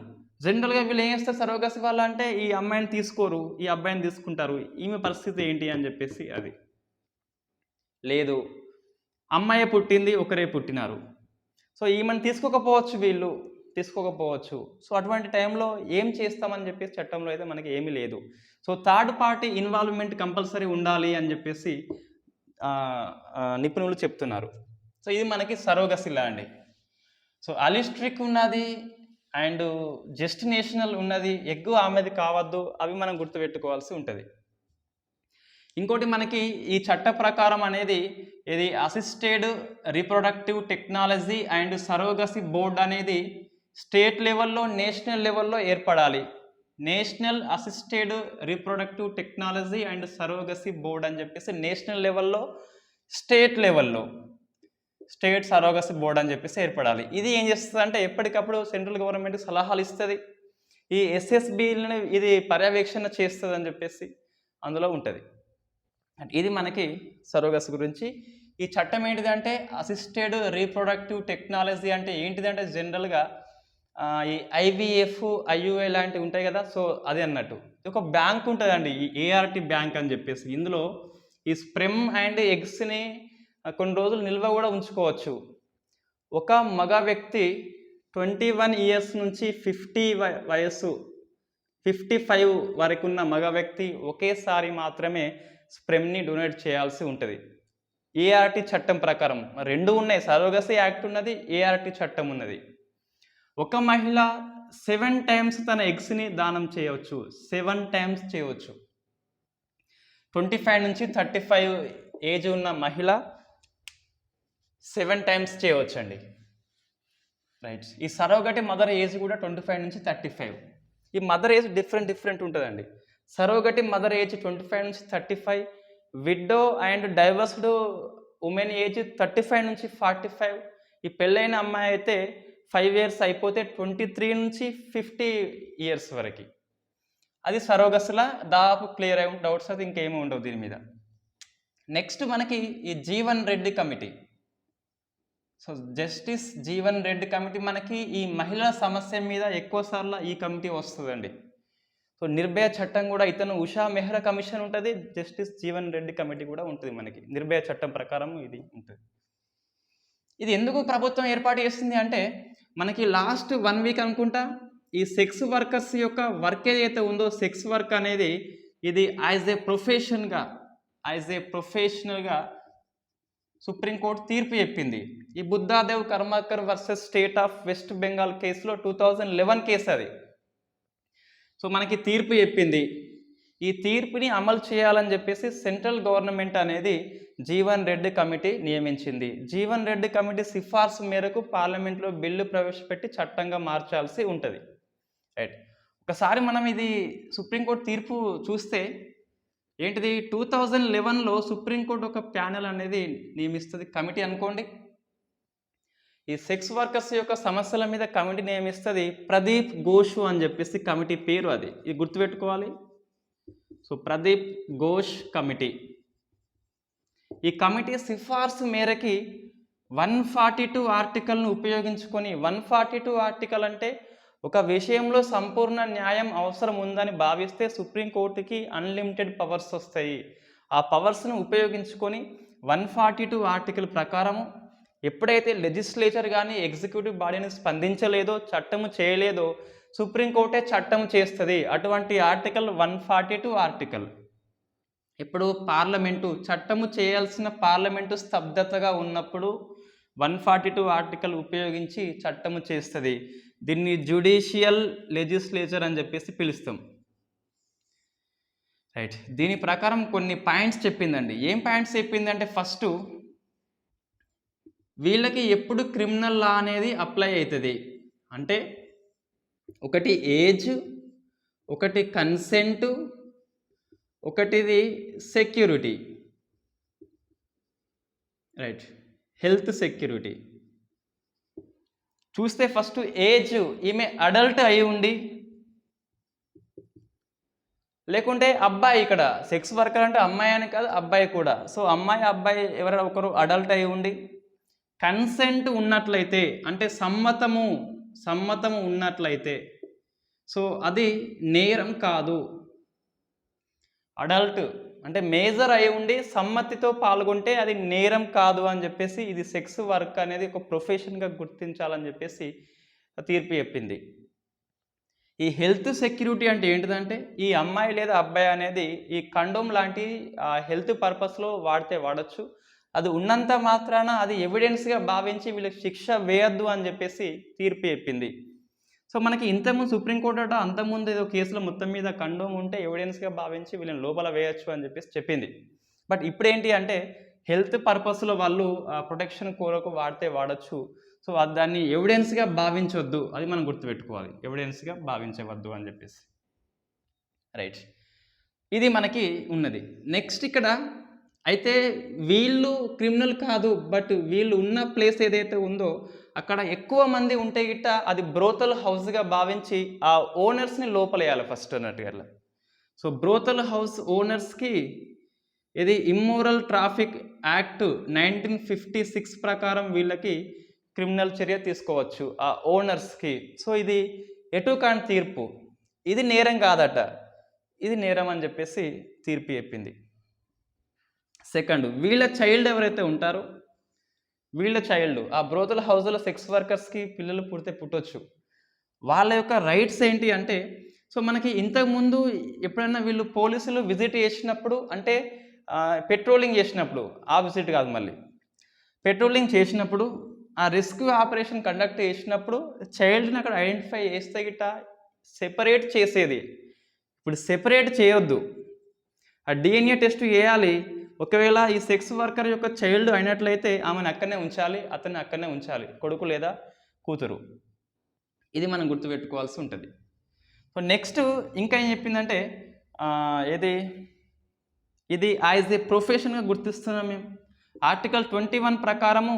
జనరల్గా వీళ్ళు ఏం చేస్తారు సరోగసి వాళ్ళ అంటే ఈ అమ్మాయిని తీసుకోరు, ఈ అబ్బాయిని తీసుకుంటారు, ఈమె పరిస్థితి ఏంటి అని చెప్పేసి. అది లేదు, అమ్మాయి పుట్టింది, ఒకరే పుట్టినారు, సో ఈమెను తీసుకోకపోవచ్చు, వీళ్ళు తీసుకోకపోవచ్చు. సో అటువంటి టైంలో ఏం చేస్తామని చెప్పేసి చట్టంలో అయితే మనకి ఏమీ లేదు. So third party involvement compulsory ఉండాలి అని చెప్పేసి నిపుణులు చెప్తున్నారు. సో ఇది మనకి సరోగసిలా అండి. సో అలిస్ట్రిక్ ఉన్నది అండ్ జెస్టినేషనల్ ఉన్నది, ఎగ్గు ఆమెది కావద్దు, అవి మనం గుర్తుపెట్టుకోవాల్సి ఉంటుంది. ఇంకోటి మనకి ఈ చట్ట ప్రకారం అనేది ఇది assisted reproductive technology and surrogacy board అనేది స్టేట్ లెవెల్లో నేషనల్ లెవెల్లో ఏర్పడాలి. National assisted reproductive technology and surrogacy board అని చెప్పేసి నేషనల్ లెవెల్లో, స్టేట్ లెవెల్లో స్టేట్ సరోగసి బోర్డ్ అని చెప్పేసి ఏర్పడాలి. ఇది ఏం చేస్తుంది అంటే ఎప్పటికప్పుడు సెంట్రల్ గవర్నమెంట్ సలహాలు ఇస్తుంది, ఈ ఎస్ఎస్బిని ఇది పర్యవేక్షణ చేస్తుంది అని చెప్పేసి అందులో ఉంటుంది. ఇది మనకి సరోగసి గురించి. ఈ చట్టం ఏంటిదంటే అసిస్టెడ్ రీప్రొడక్టివ్ టెక్నాలజీ అంటే ఏంటిదంటే జనరల్గా ఈ ఐవీఎఫ్, ఐయుఐ లాంటివి ఉంటాయి కదా, సో అది అన్నట్టు. ఒక బ్యాంక్ ఉంటుందండి, ఈ ఏఆర్టీ బ్యాంక్ అని చెప్పేసి. ఇందులో ఈ స్ప్రెమ్ అండ్ ఎగ్స్ని కొన్ని రోజులు నిల్వ కూడా ఉంచుకోవచ్చు. ఒక మగ వ్యక్తి 21 years నుంచి 50 వయస్సు 55 వరకు ఉన్న మగ వ్యక్తి ఒకేసారి మాత్రమే స్ప్రెమ్ని డొనేట్ చేయాల్సి ఉంటుంది ఏఆర్టీ చట్టం ప్రకారం. రెండు ఉన్నాయి, సరోగసి యాక్ట్ ఉన్నది, ఏఆర్టీ చట్టం ఉన్నది. ఒక మహిళ 7 times తన ఎగ్స్ని దానం చేయవచ్చు, 7 times చేయవచ్చు. 25 నుంచి 35 ఏజ్ ఉన్న మహిళ 7 times చేయవచ్చు అండి. రైట్. ఈ సరోగటి మదర్ ఏజ్ కూడా 25 నుంచి 35. ఈ మదర్ ఏజ్ డిఫరెంట్ ఉంటుందండి. సరోగటి మదర్ ఏజ్ 25 నుంచి 35, widow and divorced women age 35 నుంచి 45. ఈ పెళ్ళైన అమ్మాయి అయితే 5 years అయిపోతే 23 నుంచి 50 years వరకు. అది సరోగస్లా దాదాపు క్లియర్ అయి డౌట్స్ అది ఇంకేమీ ఉండవు దీని మీద. నెక్స్ట్ మనకి ఈ Jeevan Reddy committee. So justice Jeevan Reddy committee మనకి ఈ మహిళల సమస్య మీద ఎక్కువసార్లు ఈ కమిటీ వస్తుందండి. సో నిర్భయ చట్టం కూడా ఇతను ఉషా మెహ్రా కమిషన్ ఉంటుంది, జస్టిస్ జీవన్ రెడ్డి కమిటీ కూడా ఉంటుంది మనకి. నిర్భయ చట్టం ప్రకారం ఇది ఉంటుంది. ఇది ఎందుకు ప్రభుత్వం ఏర్పాటు చేస్తుంది అంటే మనకి లాస్ట్ 1 week అనుకుంటా ఈ సెక్స్ వర్కర్స్ యొక్క వర్క్ ఏదైతే ఉందో, సెక్స్ వర్క్ అనేది ఇది యాజ్ ఏ ప్రొఫెషనల్గా సుప్రీంకోర్టు తీర్పు చెప్పింది. ఈ Buddhadev Karmakar versus state of West Bengal కేసులో 2011 కేసు అది. సో మనకి తీర్పు చెప్పింది. ఈ తీర్పుని అమలు చేయాలని చెప్పేసి సెంట్రల్ గవర్నమెంట్ అనేది జీవన్ రెడ్డి కమిటీ నియమించింది. జీవన్ రెడ్డి కమిటీ సిఫార్సు మేరకు పార్లమెంట్లో బిల్లు ప్రవేశపెట్టి చట్టంగా మార్చాల్సి ఉంటుంది. రైట్. ఒకసారి మనం ఇది సుప్రీంకోర్టు తీర్పు చూస్తే ఏంటిది, 2011లో సుప్రీంకోర్టు ఒక ప్యానెల్ అనేది నియమిస్తుంది, కమిటీ అనుకోండి. ఈ సెక్స్ వర్కర్స్ యొక్క సమస్యల మీద కమిటీ నియమిస్తుంది. ప్రదీప్ ఘోష్ అని చెప్పేసి కమిటీ పేరు, అది ఇది గుర్తుపెట్టుకోవాలి. So Pradeep Ghosh committee. ఈ కమిటీ సిఫార్సు మేరకి 142 ఆర్టికల్ను ఉపయోగించుకొని, 142 ఆర్టికల్ అంటే ఒక విషయంలో సంపూర్ణ న్యాయం అవసరం ఉందని భావిస్తే సుప్రీంకోర్టుకి అన్లిమిటెడ్ పవర్స్ వస్తాయి. ఆ పవర్స్ను ఉపయోగించుకొని 142 ఆర్టికల్ ప్రకారము ఎప్పుడైతే లెజిస్లేచర్ కానీ ఎగ్జిక్యూటివ్ బాడీని స్పందించలేదో, చట్టము చేయలేదో, సుప్రీంకోర్టే చట్టం చేస్తుంది. అటువంటి ఆర్టికల్ 142 ఆర్టికల్. ఇప్పుడు పార్లమెంటు చట్టము చేయాల్సిన పార్లమెంటు స్తబ్దతగా ఉన్నప్పుడు 142 ఆర్టికల్ ఉపయోగించి చట్టము చేస్తుంది. దీన్ని జ్యుడిషియల్ లెజిస్లేచర్ అని చెప్పేసి పిలుస్తాం. రైట్. దీని ప్రకారం కొన్ని పాయింట్స్ చెప్పిందండి. ఏం పాయింట్స్ చెప్పిందంటే, ఫస్ట్ వీళ్ళకి ఎప్పుడు క్రిమినల్ లా అనేది అప్లై అవుతుంది అంటే, ఒకటి ఏజ్, ఒకటి కన్సెంట్, ఒకటిది సెక్యూరిటీ. రైట్. హెల్త్ సెక్యూరిటీ చూస్తే ఫస్ట్ ఏజ్, ఈమె అడల్ట్ అయి ఉండి, లేకుంటే అబ్బాయి, ఇక్కడ సెక్స్ వర్కర్ అంటే అమ్మాయి అని కాదు, అబ్బాయి కూడా. సో అమ్మాయి అబ్బాయి ఎవరైనా ఒకరు అడల్ట్ అయి ఉండి, కన్సెంట్ ఉన్నట్లయితే అంటే సమ్మతము ఉన్నట్లయితే సో అది నేరం కాదు. అడల్ట్ అంటే మేజర్ అయి ఉండి సమ్మతితో పాల్గొంటే అది నేరం కాదు అని చెప్పేసి, ఇది సెక్స్ వర్క్ అనేది ఒక ప్రొఫెషన్గా గుర్తించాలని చెప్పేసి తీర్పు చెప్పింది. ఈ హెల్త్ సెక్యూరిటీ అంటే ఏంటిదంటే, ఈ అమ్మాయి లేదా అబ్బాయి అనేది ఈ కండోమ్ లాంటి హెల్త్ పర్పస్లో వాడచ్చు. అది ఉన్నంత మాత్రాన అది ఎవిడెన్స్గా భావించి వీళ్ళకి శిక్ష వేయద్దు అని చెప్పేసి తీర్పు చెప్పింది. సో మనకి ఇంతకుముందు సుప్రీంకోర్టు అంతకుముందు ఏదో కేసులో మొత్తం మీద కండోమ్ ఉంటే ఎవిడెన్స్గా భావించి వీళ్ళని లోపల వేయచ్చు అని చెప్పేసి చెప్పింది. బట్ ఇప్పుడు ఏంటి అంటే, హెల్త్ పర్పస్లో వాళ్ళు ప్రొటెక్షన్ కొరకు వాడచ్చు. సో దాన్ని ఎవిడెన్స్గా భావించవద్దు, అది మనం గుర్తుపెట్టుకోవాలి. ఎవిడెన్స్గా భావించవద్దు అని చెప్పేసి. రైట్. ఇది మనకి ఉన్నది. నెక్స్ట్ ఇక్కడ అయితే వీళ్ళు క్రిమినల్ కాదు, బట్ వీళ్ళు ఉన్న ప్లేస్ ఏదైతే ఉందో అక్కడ ఎక్కువ మంది ఉంటే గిట్ట అది బ్రోతల్ హౌస్గా భావించి ఆ ఓనర్స్ని లోపలేయాలి ఫస్ట్ అన్నట్టుగా. సో బ్రోతల్ హౌస్ ఓనర్స్కి ఇది ఇమ్మోరల్ ట్రాఫిక్ యాక్ట్ 1956 ప్రకారం వీళ్ళకి క్రిమినల్ చర్య తీసుకోవచ్చు ఆ ఓనర్స్కి. సో ఇది ఎటు కాని తీర్పు, ఇది నేరం కాదట, ఇది నేరం అని చెప్పేసి తీర్పు చెప్పింది. సెకండ్, వీళ్ళ చైల్డ్ ఎవరైతే ఉంటారో, వీళ్ళ చైల్డ్ ఆ బ్రోతల్ హౌస్లో సెక్స్ వర్కర్స్కి పిల్లలు పుట్టొచ్చు. వాళ్ళ యొక్క రైట్స్ ఏంటి అంటే, సో మనకి ఇంతకుముందు ఎప్పుడైనా వీళ్ళు పోలీసులు విజిట్ చేసినప్పుడు, అంటే పెట్రోలింగ్ చేసినప్పుడు, ఆ విజిట్ కాదు, మళ్ళీ పెట్రోలింగ్ చేసినప్పుడు ఆ రెస్క్యూ ఆపరేషన్ కండక్ట్ చేసినప్పుడు చైల్డ్ని అక్కడ ఐడెంటిఫై చేస్తే గిట్ట సెపరేట్ చేసేది. ఇప్పుడు సెపరేట్ చేయొద్దు, ఆ DNA టెస్ట్ చేయాలి. ఒకవేళ ఈ సెక్స్ వర్కర్ యొక్క చైల్డ్ అయినట్లయితే ఆమెను అక్కడనే ఉంచాలి, అతన్ని అక్కడనే ఉంచాలి, కొడుకు లేదా కూతురు. ఇది మనం గుర్తుపెట్టుకోవాల్సి ఉంటుంది. సో నెక్స్ట్ ఇంకా ఏం చెప్పిందంటే, ఇది యాజ్ ఏ ప్రొఫెషన్గా గుర్తిస్తున్నాం మేము. ఆర్టికల్ 21 ప్రకారము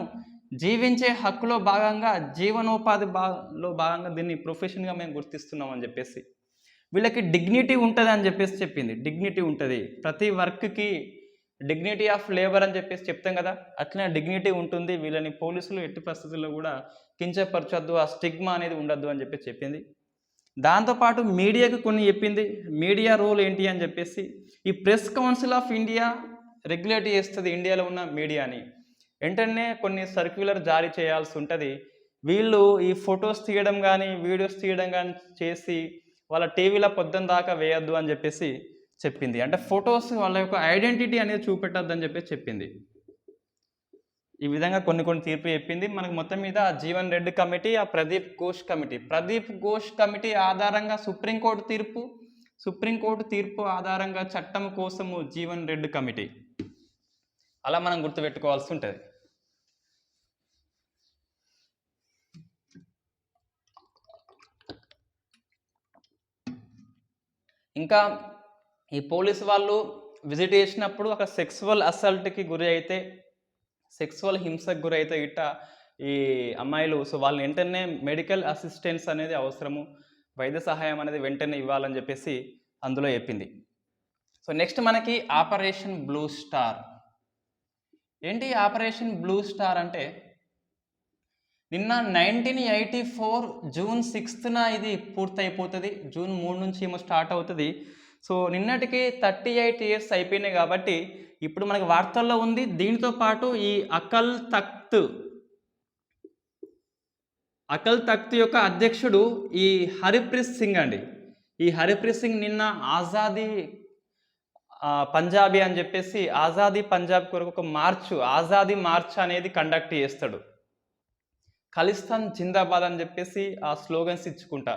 జీవించే హక్కులో భాగంగా, జీవనోపాధిలో భాగంగా దీన్ని ప్రొఫెషన్గా మేము గుర్తిస్తున్నాం అని చెప్పేసి. వీళ్ళకి డిగ్నిటీ ఉంటుంది అని చెప్పేసి చెప్పింది. డిగ్నిటీ ఉంటుంది, ప్రతి వర్క్కి డిగ్నిటీ ఆఫ్ లేబర్ అని చెప్పేసి చెప్తాం కదా, అట్లనే డిగ్నిటీ ఉంటుంది. వీళ్ళని పోలీసులు ఎట్టి పరిస్థితుల్లో కూడా కించపరచొద్దు, ఆ స్టిగ్మా అనేది ఉండద్దు అని చెప్పేసి చెప్పింది. దాంతోపాటు మీడియాకి కొన్ని చెప్పింది. మీడియా రోల్ ఏంటి అని చెప్పేసి, ఈ press council of India regulate చేస్తుంది ఇండియాలో ఉన్న మీడియాని. వెంటనే కొన్ని సర్క్యులర్ జారీ చేయాల్సి ఉంటుంది. వీళ్ళు ఈ ఫొటోస్ తీయడం కానీ వీడియోస్ తీయడం కానీ చేసి వాళ్ళ టీవీలో పొద్దున్న దాకా వేయద్దు అని చెప్పేసి చెప్పింది. అంటే ఫొటోస్ వాళ్ళ యొక్క ఐడెంటిటీ అనేది చూపెట్టద్దు అని చెప్పేసి చెప్పింది. ఈ విధంగా కొన్ని తీర్పు చెప్పింది. మనకు మొత్తం మీద జీవన్ రెడ్డి కమిటీ, ఆ ప్రదీప్ ఘోష్ కమిటీ ఆధారంగా సుప్రీంకోర్టు తీర్పు ఆధారంగా చట్టం కోసము జీవన్ రెడ్డి కమిటీ, అలా మనం గుర్తుపెట్టుకోవాల్సి ఉంటుంది. ఇంకా ఈ పోలీసు వాళ్ళు విజిట్ చేసినప్పుడు అక్కడ సెక్సువల్ అసల్ట్కి గురి అయితే, సెక్సువల్ హింసకు గురి అయితే ఇట్ట ఈ అమ్మాయిలు, సో వాళ్ళు వెంటనే మెడికల్ అసిస్టెన్స్ అనేది అవసరము, వైద్య సహాయం అనేది వెంటనే ఇవ్వాలని చెప్పేసి అందులో చెప్పింది. సో నెక్స్ట్ మనకి ఆపరేషన్ బ్లూ స్టార్. ఏంటి ఆపరేషన్ బ్లూ స్టార్ అంటే, నిన్న 1984 జూన్ 6న ఇది పూర్తయిపోతుంది. జూన్ 3 నుంచి ఏమో స్టార్ట్ అవుతుంది. సో నిన్నటికి 38 ఇయర్స్ అయిపోయినాయి కాబట్టి ఇప్పుడు మనకి వార్తల్లో ఉంది. దీంతో పాటు ఈ అకల్ తఖ్త్ యొక్క అధ్యక్షుడు ఈ హరిప్రీత్ సింగ్ అండి. ఈ హరిప్రీత్ సింగ్ నిన్న ఆజాదీ పంజాబీ అని చెప్పేసి ఆజాదీ పంజాబ్ కొరకు ఒక ఆజాదీ మార్చ్ అనేది కండక్ట్ చేస్తాడు. ఖలిస్తాన్ జిందాబాద్ అని చెప్పేసి ఆ స్లోగన్స్ ఇచ్చుకుంటా.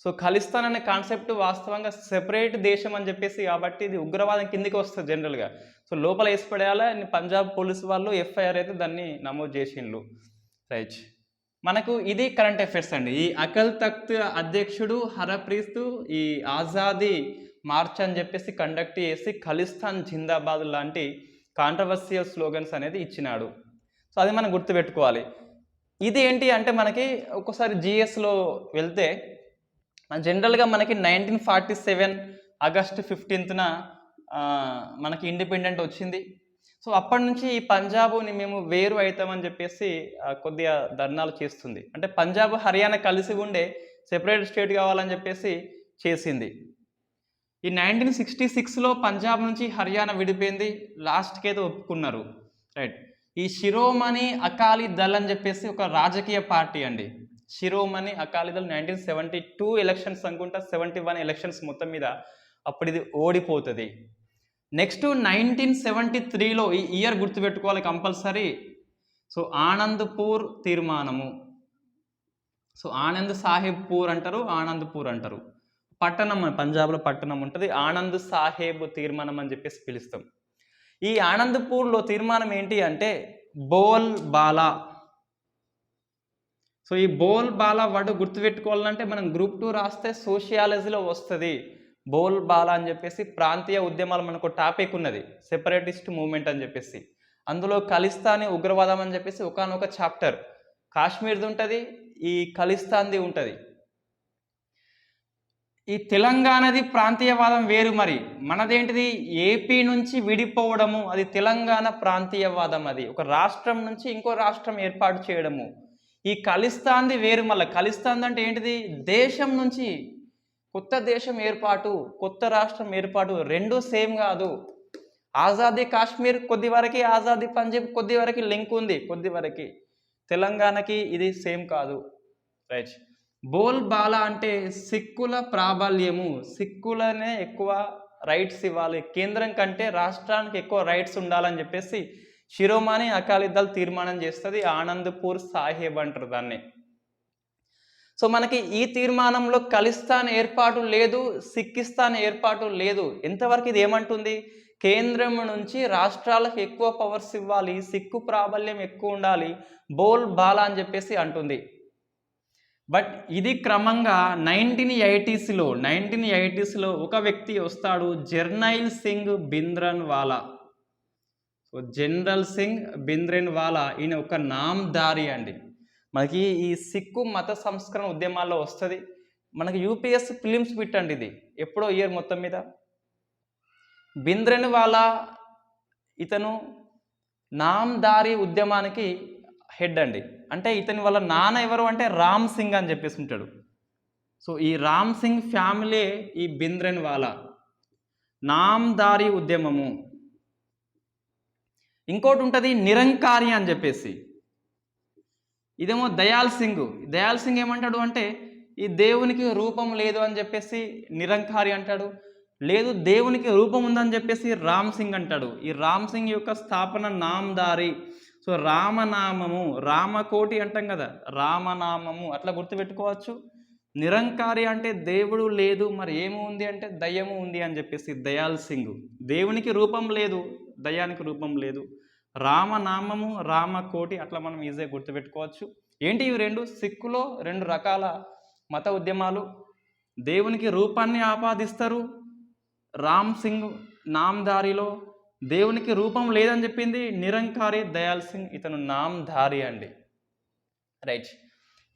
సో ఖలిస్తాన్ అనే కాన్సెప్ట్ వాస్తవంగా సెపరేట్ దేశం అని చెప్పేసి, కాబట్టి ఇది ఉగ్రవాదం కిందికి వస్తుంది జనరల్గా. సో లోపల వేసి పడేయాలా. పంజాబ్ పోలీసు వాళ్ళు ఎఫ్ఐఆర్ అయితే దాన్ని నమోదు చేసిండ్రు. రైట్, మనకు ఇది కరెంట్ అఫైర్స్ అండి. ఈ అకల్ తఖ్త్ అధ్యక్షుడు హరప్రీత్ ఈ ఆజాదీ మార్చ్ అని చెప్పేసి కండక్ట్ చేసి ఖలిస్తాన్ జిందాబాద్ లాంటి కాంట్రవర్సియల్ స్లోగన్స్ అనేది ఇచ్చినాడు. సో అది మనం గుర్తుపెట్టుకోవాలి. ఇది ఏంటి అంటే, మనకి ఒక్కోసారి జిఎస్లో వెళ్తే జనరల్గా మనకి 1947 ఆగస్టు 15న మనకి ఇండిపెండెంట్ వచ్చింది. సో అప్పటి నుంచి ఈ పంజాబ్ని మేము వేరు అవుతామని చెప్పేసి కొద్దిగా ధర్నాలు చేస్తుంది. అంటే పంజాబ్ హర్యానా కలిసి ఉండే సెపరేట్ స్టేట్ కావాలని చెప్పేసి చేసింది. ఈ 1966లో పంజాబ్ నుంచి హర్యానా విడిపోయింది. లాస్ట్కి అయితే ఒప్పుకున్నారు. రైట్, ఈ శిరోమణి అకాలీ దళ్ అని చెప్పేసి ఒక రాజకీయ పార్టీ అండి. శిరోమణి అకాలీ దళ్ 1972 ఎలక్షన్స్ అనుకుంటా, 71 ఎలక్షన్స్ మొత్తం మీద అప్పుడు ఇది ఓడిపోతుంది. నెక్స్ట్ 1973లో ఈ ఇయర్ గుర్తుపెట్టుకోవాలి కంపల్సరీ. సో ఆనంద్పూర్ తీర్మానము. సో ఆనంద్ సాహెబ్ పూర్ అంటారు, ఆనంద్పూర్ అంటారు. పట్టణం పంజాబ్లో పట్టణం ఉంటుంది. ఆనంద్ సాహెబ్ తీర్మానం అని చెప్పేసి పిలుస్తాం. ఈ ఆనంద్పూర్లో తీర్మానం ఏంటి అంటే బోల్ బాలా. సో ఈ బోల్ బాలా వర్డ్ గుర్తుపెట్టుకోవాలంటే మనం గ్రూప్ 2 రాస్తే సోషియాలజీలో వస్తుంది. బోల్ బాలా అని చెప్పేసి ప్రాంతీయ ఉద్యమాలు మనకు టాపిక్ ఉన్నది, సెపరేటిస్ట్ మూవ్మెంట్ అని చెప్పేసి. అందులో ఖలిస్తానీ ఉగ్రవాదం అని చెప్పేసి ఒకానొక చాప్టర్ కాశ్మీర్ది ఉంటుంది, ఈ ఖలిస్తాన్ది ఉంటుంది. ఈ తెలంగాణది ప్రాంతీయవాదం వేరు. మరి మనదేంటిది ఏపీ నుంచి విడిపోవడము, అది తెలంగాణ ప్రాంతీయవాదం. అది ఒక రాష్ట్రం నుంచి ఇంకో రాష్ట్రం ఏర్పాటు చేయడము. ఈ ఖలిస్తాన్ది వేరు. మళ్ళీ ఖలిస్తాన్ అంటే ఏంటిది, దేశం నుంచి కొత్త దేశం ఏర్పాటు, కొత్త రాష్ట్రం ఏర్పాటు, రెండు సేమ్ కాదు. ఆజాదీ కాశ్మీర్ కొద్ది వరకు, ఆజాదీ పంజాబ్ కొద్ది వరకు లింక్ ఉంది, కొద్ది వరకు. తెలంగాణకి ఇది సేమ్ కాదు. రైట్, బోల్ బాలా అంటే సిక్కుల ప్రాబల్యము, సిక్కులనే ఎక్కువ రైట్స్ ఇవ్వాలి, కేంద్రం కంటే రాష్ట్రానికి ఎక్కువ రైట్స్ ఉండాలని చెప్పేసి శిరోమణి అకాలీ దళ్ తీర్మానం చేస్తుంది. ఆనంద్పూర్ సాహెబ్ అంటారు దాన్ని. సో మనకి ఈ తీర్మానంలో ఖలిస్తాన్ ఏర్పాటు లేదు, సిక్కిస్తాన్ ఏర్పాటు లేదు. ఎంతవరకు ఇది ఏమంటుంది, కేంద్రం నుంచి రాష్ట్రాలకు ఎక్కువ పవర్స్ ఇవ్వాలి, సిక్కు ప్రాబల్యం ఎక్కువ ఉండాలి, బోల్ బాలా అని చెప్పేసి అంటుంది. బట్ ఇది క్రమంగా 1980స్లో ఒక వ్యక్తి వస్తాడు, జర్నైల్ సింగ్ భింద్రన్వాలా. సో జనరల్ సింగ్ భింద్రన్వాలా ఈయన ఒక నామ్దారి అండి. మనకి ఈ సిక్కు మత సంస్కరణ ఉద్యమాల్లో వస్తుంది. మనకి యూపీఎస్ ఫిలిమ్స్ బిట్ అండి ఇది, ఎప్పుడో ఇయర్ మొత్తం మీద. భింద్రన్వాలా ఇతను నామ్దారి ఉద్యమానికి హెడ్ అండి. అంటే ఇతని వాళ్ళ నాన్న ఎవరు అంటే రామ్ సింగ్ అని చెప్పేసి ఉంటాడు. సో ఈ రామ్ సింగ్ ఫ్యామిలీ ఈ భింద్రన్వాలా నామ్దారి ఉద్యమము. ఇంకోటి ఉంటుంది నిరంకారి అని చెప్పేసి, ఇదేమో దయాల్ సింగ్ ఏమంటాడు అంటే ఈ దేవునికి రూపం లేదు అని చెప్పేసి నిరంకారి అంటాడు. లేదు దేవునికి రూపం ఉందని చెప్పేసి రామ్ సింగ్ అంటాడు. ఈ రామ్ సింగ్ యొక్క స్థాపన నామ్దారి. సో రామనామము, రామకోటి అంటాం కదా, రామనామము అట్లా గుర్తుపెట్టుకోవచ్చు. నిరంకారి అంటే దేవుడు లేదు, మరి ఏమి ఉంది అంటే దయ్యము ఉంది అని చెప్పేసి దయాల్ సింగ్. దేవునికి రూపం లేదు, దయ్యానికి రూపం లేదు. రామనామము, రామకోటి అట్లా మనం ఈజీగా గుర్తుపెట్టుకోవచ్చు. ఏంటి ఇవి రెండు, సిక్కులో రెండు రకాల మత ఉద్యమాలు. దేవునికి రూపాన్ని ఆపాదిస్తారు. రామ్ సింగ్ నామ్దారిలో దేవునికి రూపం లేదని చెప్పింది నిరంకారి దయాల్ సింగ్, ఇతను నామ్ధారి అండి. రైట్,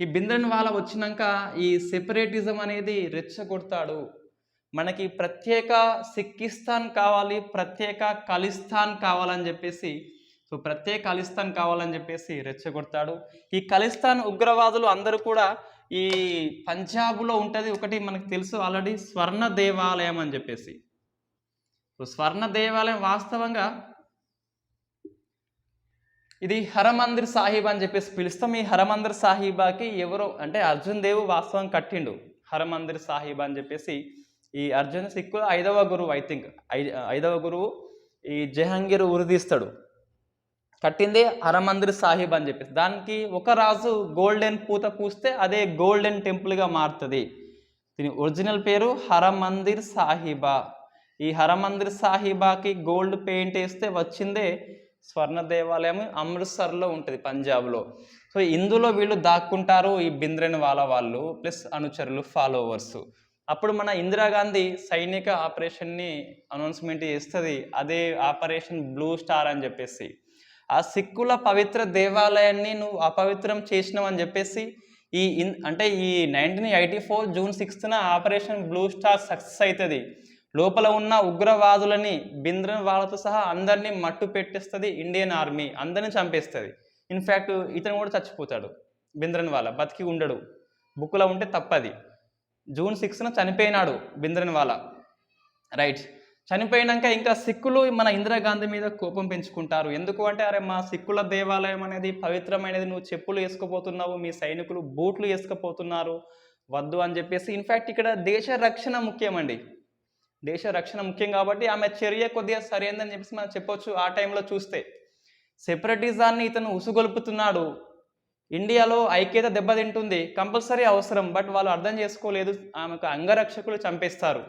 ఈ భింద్రన్వాలా వచ్చినాక ఈ సెపరేటిజం అనేది రెచ్చగొడతాడు. మనకి ప్రత్యేక సిక్కిస్తాన్ కావాలి, ప్రత్యేక ఖలిస్తాన్ కావాలని చెప్పేసి సో ప్రత్యేక ఖలిస్తాన్ కావాలని చెప్పేసి రెచ్చగొడతాడు. ఈ ఖలిస్తాన్ ఉగ్రవాదులు అందరూ కూడా ఈ పంజాబ్లో ఉంటుంది ఒకటి మనకు తెలుసు ఆల్రెడీ, స్వర్ణ దేవాలయం అని చెప్పేసి. సో స్వర్ణ దేవాలయం వాస్తవంగా ఇది హరమందిర్ సాహిబ్ అని చెప్పేసి పిలుస్తాం. ఈ హరమందిర్ సాహిబాకి ఎవరో అంటే అర్జున్ దేవ్ వాస్తవం కట్టిండు హరమందిర్ సాహిబ్ అని చెప్పేసి. ఈ అర్జున్ సిక్కు 5వ గురువు, ఐ థింక్ 5వ గురువు ఈ జహంగీర్ ఉరిదీస్తాడు. కట్టింది హరమందిర్ సాహిబ్ అని చెప్పేసి. దానికి ఒక రాజు గోల్డెన్ పూత పూస్తే అదే గోల్డెన్ టెంపుల్గా మారుతుంది. దీని ఒరిజినల్ పేరు హరమందిర్ సాహిబా. ఈ హరమందిర్ సాహిబాకి గోల్డ్ పెయింట్ వేస్తే వచ్చిందే స్వర్ణ దేవాలయం. అమృత్సర్లో ఉంటుంది, పంజాబ్లో. సో ఇందులో వీళ్ళు దాక్కుంటారు, ఈ భింద్రన్వాలా వాళ్ళు ప్లస్ అనుచరులు, ఫాలోవర్స్. అప్పుడు మన ఇందిరాగాంధీ సైనిక ఆపరేషన్ని అనౌన్స్మెంట్ చేస్తుంది, అదే ఆపరేషన్ బ్లూ స్టార్ అని చెప్పేసి. ఆ సిక్కుల పవిత్ర దేవాలయాన్ని నువ్వు అపవిత్రం చేసినావు అని చెప్పేసి అంటే ఈ 1984 జూన్ 6న ఆపరేషన్ బ్లూ స్టార్ సక్సెస్ అవుతుంది. లోపల ఉన్న ఉగ్రవాదులని భింద్రన్వాలాతో సహా అందరినీ మట్టు పెట్టేస్తుంది ఇండియన్ ఆర్మీ, అందరినీ చంపేస్తుంది. ఇన్ఫ్యాక్ట్ ఇతను కూడా చచ్చిపోతాడు, భింద్రన్వాలా బతికి ఉండడు. బుక్లో ఉంటే తప్పది. జూన్ 6న చనిపోయినాడు భింద్రన్వాలా, రైట్. చనిపోయినాక ఇంకా సిక్కులు మన ఇందిరాగాంధీ మీద కోపం పెంచుకుంటారు. ఎందుకు అంటే, అరే మా సిక్కుల దేవాలయం అనేది పవిత్రమైనది, నువ్వు చెప్పులు వేసుకుపోతున్నావు, మీ సైనికులు బూట్లు వేసుకుపోతున్నారు, వద్దు అని చెప్పేసి. ఇన్ఫ్యాక్ట్ ఇక్కడ దేశ రక్షణ ముఖ్యమండి, దేశ రక్షణ ముఖ్యం కాబట్టి ఆమె చర్య కొద్దిగా సరైనదని చెప్పేసి మనం చెప్పొచ్చు. ఆ టైంలో చూస్తే సెపరేటిజాన్ని ఇతను ఉసుగొలుపుతున్నాడు. ఇండియాలో ఐక్యత దెబ్బతింటుంది, కంపల్సరీ అవసరం, బట్ వాళ్ళు అర్థం చేసుకోలేదు, ఆమెకు అంగరక్షకులు చంపేస్తారు.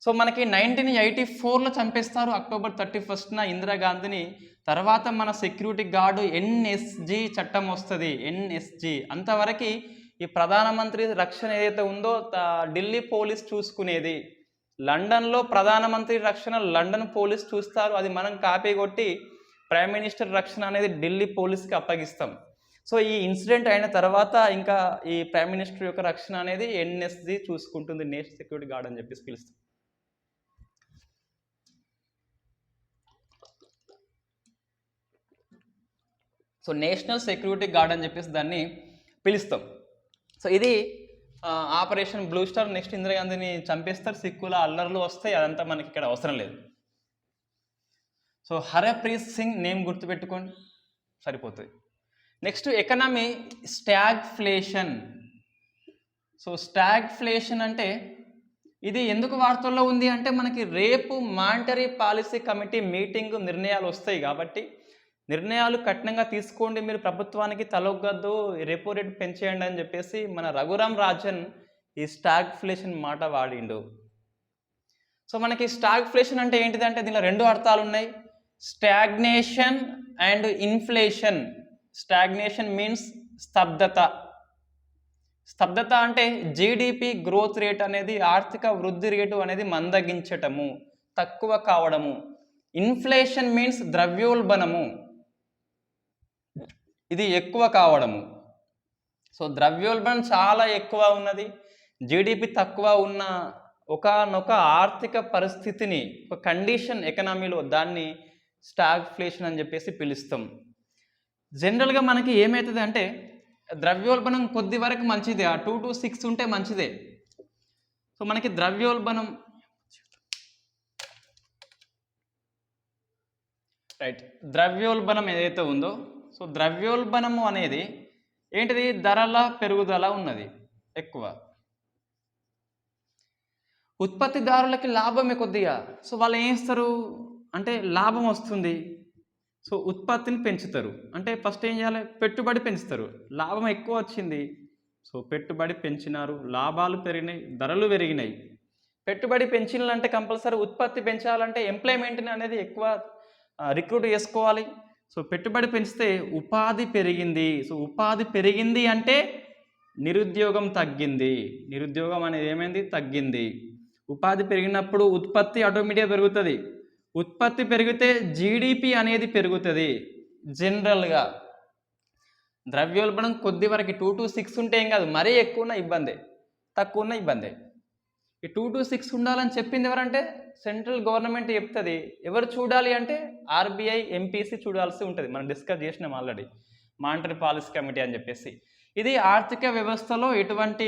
సో మనకి 1984లో చంపేస్తారు, అక్టోబర్ 31న ఇందిరాగాంధీని. తర్వాత మన సెక్యూరిటీ గార్డు ఎన్ఎస్జి చట్టం వస్తుంది, ఎన్ఎస్జి. అంతవరకు ఈ ప్రధానమంత్రి రక్షణ ఏదైతే ఉందో ఢిల్లీ పోలీస్ చూసుకునేది. లండన్లో ప్రధానమంత్రి రక్షణ లండన్ పోలీస్ చూస్తారు, అది మనం కాపీ కొట్టి ప్రైమ్ మినిస్టర్ రక్షణ అనేది ఢిల్లీ పోలీస్కి అప్పగిస్తాం. సో ఈ ఇన్సిడెంట్ అయిన తర్వాత ఇంకా ఈ ప్రైమ్ మినిస్టర్ యొక్క రక్షణ అనేది ఎన్ఎస్జి చూసుకుంటుంది, నేషనల్ సెక్యూరిటీ గార్డ్ అని చెప్పేసి పిలుస్తాం. సో నేషనల్ సెక్యూరిటీ గార్డ్ అని చెప్పేసి దాన్ని పిలుస్తాం. సో ఇది ఆపరేషన్ బ్లూ స్టార్. నెక్స్ట్ ఇందిరాగాంధీని చంపేస్తారు, సిక్కుల అల్లర్లు వస్తాయి, అదంతా మనకి ఇక్కడ అవసరం లేదు. సో హరప్రీత్ సింగ్ నేమ్ గుర్తుపెట్టుకోండి, సరిపోతుంది. Next economy, stagflation. So stagflation అంటే ఇది ఎందుకు వార్తల్లో ఉంది అంటే, మనకి రేపు మానిటరీ పాలసీ కమిటీ మీటింగ్ నిర్ణయాలు వస్తాయి కాబట్టి నిర్ణయాలు కఠినంగా తీసుకోండి, మీరు ప్రభుత్వానికి తలొగ్గద్దు, రెపో రేట్ పెంచేయండి అని చెప్పేసి మన రఘురామ్ రాజన్ ఈ స్టాగ్ఫ్లేషన్ మాట వాడిండు. సో మనకి స్టాగ్ఫ్లేషన్ అంటే ఏంటిదంటే దీనిలో 2 అర్థాలు ఉన్నాయి, stagnation and inflation. Stagnation means స్తబ్దత. స్తబ్దత అంటే జీడిపి గ్రోత్ రేట్ అనేది, ఆర్థిక వృద్ధి రేటు అనేది మందగించటము, తక్కువ కావడము. ఇన్ఫ్లేషన్ మీన్స్ ద్రవ్యోల్బణము, ఇది ఎక్కువ కావడము. సో ద్రవ్యోల్బణం చాలా ఎక్కువ ఉన్నది, జీడిపి తక్కువ ఉన్న ఒకనొక ఆర్థిక పరిస్థితిని, ఒక కండిషన్ ఎకనామీలో, దాన్ని స్టాగ్ఫ్లేషన్ అని చెప్పేసి పిలుస్తాం. జనరల్గా మనకి ఏమవుతుంది అంటే ద్రవ్యోల్బణం కొద్ది వరకు మంచిదే, 2 to 6 ఉంటే మంచిదే. సో మనకి ద్రవ్యోల్బణం, రైట్, ద్రవ్యోల్బణం ఏదైతే ఉందో, సో ద్రవ్యోల్బణము అనేది ఏంటిది, ధరల పెరుగుదల ఉన్నది ఎక్కువ, ఉత్పత్తిదారులకి లాభమే కొద్దిగా. సో వాళ్ళు ఏం చేస్తారు అంటే లాభం వస్తుంది, సో ఉత్పత్తిని పెంచుతారు. అంటే ఫస్ట్ ఏం చేయాలి, పెట్టుబడి పెంచుతారు. లాభం ఎక్కువ వచ్చింది, సో పెట్టుబడి పెంచినారు, లాభాలు పెరిగినాయి, ధరలు పెరిగినాయి. పెట్టుబడి పెంచాలంటే కంపల్సరీ ఉత్పత్తి పెంచాలంటే ఎంప్లాయ్మెంట్ని అనేది ఎక్కువ రిక్రూట్ చేసుకోవాలి. సో పెట్టుబడి పెంచితే ఉపాధి పెరిగింది. సో ఉపాధి పెరిగింది అంటే నిరుద్యోగం తగ్గింది. నిరుద్యోగం అనేది ఏమైంది, తగ్గింది. ఉపాధి పెరిగినప్పుడు ఉత్పత్తి ఆటోమేటిక్గా పెరుగుతుంది. ఉత్పత్తి పెరిగితే జీడిపి అనేది పెరుగుతుంది. జనరల్గా ద్రవ్యోల్బణం కొద్ది వరకు 2 to 6 ఉంటే ఏం కాదు, మరీ ఎక్కువ ఉన్న ఇబ్బందే, తక్కువ ఉన్న ఇబ్బందే. ఈ 2 to 6 ఉండాలని చెప్పింది ఎవరంటే సెంట్రల్ గవర్నమెంట్ చెప్తుంది. ఎవరు చూడాలి అంటే ఆర్బీఐ ఎంపీసీ చూడాల్సి ఉంటుంది. మనం డిస్కస్ చేసినాం ఆల్రెడీ, మానిటరీ పాలసీ కమిటీ అని చెప్పేసి. ఇది ఆర్థిక వ్యవస్థలో ఎటువంటి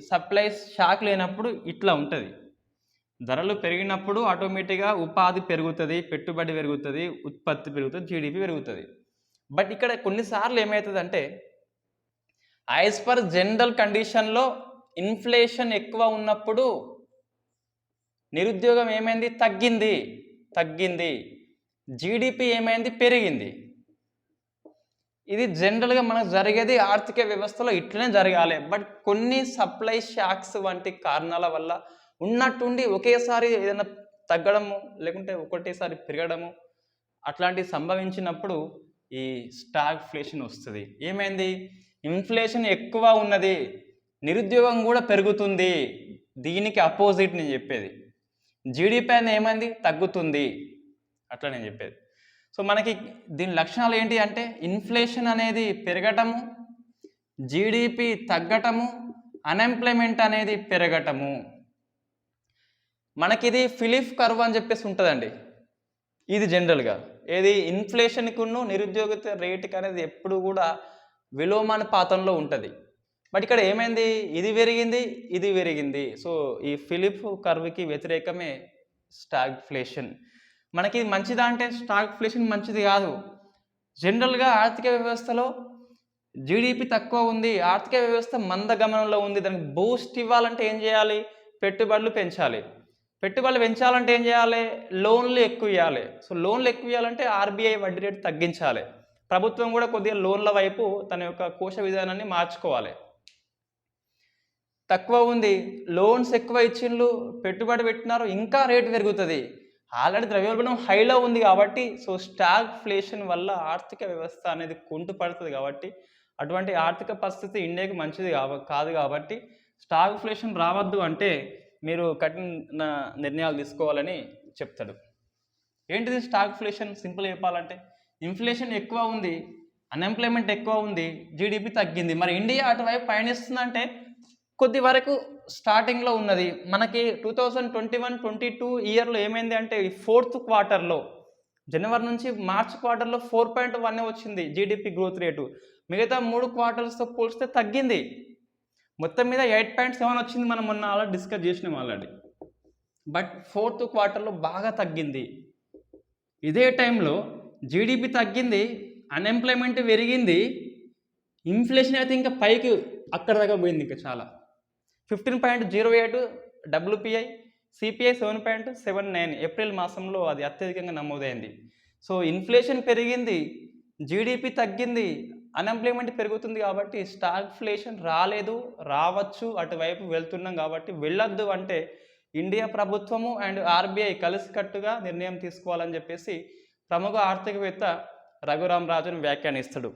సప్లైస్ షాక్ లేనప్పుడు ఇట్లా ఉంటుంది. ధరలు పెరిగినప్పుడు ఆటోమేటిక్గా ఉపాధి పెరుగుతుంది, పెట్టుబడి పెరుగుతుంది, ఉత్పత్తి పెరుగుతుంది, జీడిపి పెరుగుతుంది. బట్ ఇక్కడ కొన్నిసార్లు ఏమవుతుందంటే యాజ్ పర్ జనరల్ కండిషన్లో ఇన్ఫ్లేషన్ ఎక్కువ ఉన్నప్పుడు నిరుద్యోగం ఏమైంది? తగ్గింది. జీడిపి ఏమైంది? పెరిగింది. ఇది జనరల్గా మనకు జరిగేది ఆర్థిక వ్యవస్థలో ఇట్లనే జరగాలి. బట్ కొన్ని సప్లై షాక్స్ వంటి కారణాల వల్ల ఉన్నట్టుండి ఒకేసారి ఏదైనా తగ్గడము లేకుంటే ఒకటేసారి పెరగడము అట్లాంటివి సంభవించినప్పుడు ఈ స్టాగ్ఫ్లేషన్ వస్తుంది. ఏమైంది? ఇన్ఫ్లేషన్ ఎక్కువ ఉన్నది, నిరుద్యోగం కూడా పెరుగుతుంది. దీనికి అపోజిట్ నేను చెప్పేది. జీడిపి అనేది ఏమైంది? తగ్గుతుంది. అట్లా నేను చెప్పేది. సో మనకి దీని లక్షణాలు ఏంటి అంటే ఇన్ఫ్లేషన్ అనేది పెరగటము, జీడిపి తగ్గటము, అన్ఎంప్లాయ్మెంట్ అనేది పెరగటము. మనకిది ఫిలిప్ కర్వ్ అని చెప్పేసి ఉంటుందండి. ఇది జనరల్గా ఏది ఇన్ఫ్లేషన్కును నిరుద్యోగ రేటుకి అనేది ఎప్పుడు కూడా విలోమానుపాతంలో ఉంటుంది. బట్ ఇక్కడ ఏమైంది? ఇది పెరిగింది. సో ఈ ఫిలిప్ కర్వ్కి వ్యతిరేకమే స్టాగ్ఫ్లేషన్. మనకి మంచిదా అంటే స్టాగ్ఫ్లేషన్ మంచిది కాదు. జనరల్గా ఆర్థిక వ్యవస్థలో జీడిపి తక్కువ ఉంది, ఆర్థిక వ్యవస్థ మందగమనంలో ఉంది. దానికి బూస్ట్ ఇవ్వాలంటే ఏం చేయాలి? పెట్టుబడులు పెంచాలి. పెట్టుబడులు పెంచాలంటే ఏం చేయాలి? లోన్లు ఎక్కువ ఇవ్వాలి. సో లోన్లు ఎక్కువ ఇవ్వాలంటే ఆర్బీఐ వడ్డీ రేటు తగ్గించాలి. ప్రభుత్వం కూడా కొద్దిగా లోన్ల వైపు తన యొక్క కోశ విధానాన్ని మార్చుకోవాలి. తక్కువ ఉంది, లోన్స్ ఎక్కువ ఇచ్చిండ్రు, పెట్టుబడి పెట్టినారు, ఇంకా రేటు పెరుగుతుంది. ఆల్రెడీ ద్రవ్యోల్బణం హైలో ఉంది కాబట్టి సో స్టాగ్ఫ్లేషన్ వల్ల ఆర్థిక వ్యవస్థ అనేది కుంటుపడుతుంది. కాబట్టి అటువంటి ఆర్థిక పరిస్థితి ఇండియాకి మంచిది కాదు. కాబట్టి స్టాగ్ఫ్లేషన్ రావద్దు అంటే మీరు కఠిన నిర్ణయాలు తీసుకోవాలని చెప్తాడు. ఏంటిది స్టాగ్ఫ్లేషన్? సింపుల్ చెప్పాలంటే ఇన్ఫ్లేషన్ ఎక్కువ ఉంది, అన్ఎంప్లాయ్మెంట్ ఎక్కువ ఉంది, జీడిపి తగ్గింది. మరి ఇండియా అటువైపు పయనిస్తుందంటే కొద్ది వరకు స్టార్టింగ్లో ఉన్నది. మనకి 2021-22 ఇయర్లో ఏమైంది అంటే ఈ 4th క్వార్టర్లో జనవరి నుంచి మార్చ్ క్వార్టర్లో 4.1 వచ్చింది జీడిపి గ్రోత్ రేటు. మిగతా 3 క్వార్టర్స్తో పోల్చితే తగ్గింది. మొత్తం మీద 8.7 వచ్చింది. మనం మొన్న ఆల్రెడీ డిస్కస్ చేసినాం ఆల్రెడీ. బట్ 4th క్వార్టర్లో బాగా తగ్గింది. ఇదే టైంలో జీడిపి తగ్గింది, అన్ఎంప్లాయ్మెంట్ పెరిగింది, ఇన్ఫ్లేషన్ అయితే ఇంకా పైకి అక్కడ దాకా పోయింది. ఇంకా చాలా 15.08 WPI, CPI 7.79 ఏప్రిల్ మాసంలో అది అత్యధికంగా నమోదైంది. సో ఇన్ఫ్లేషన్ పెరిగింది, జీడిపి తగ్గింది, అన్ఎంప్లాయ్మెంట్ పెరుగుతుంది. కాబట్టి స్టాగ్ఫ్లేషన్ రావచ్చు, అటువైపు వెళ్తున్నాం. కాబట్టి వెళ్ళొద్దు అంటే ఇండియా ప్రభుత్వము అండ్ ఆర్బీఐ కలిసికట్టుగా నిర్ణయం తీసుకోవాలని చెప్పేసి ప్రముఖ ఆర్థికవేత్త రఘురామ్ రాజన్ వ్యాఖ్యానిస్తాడు.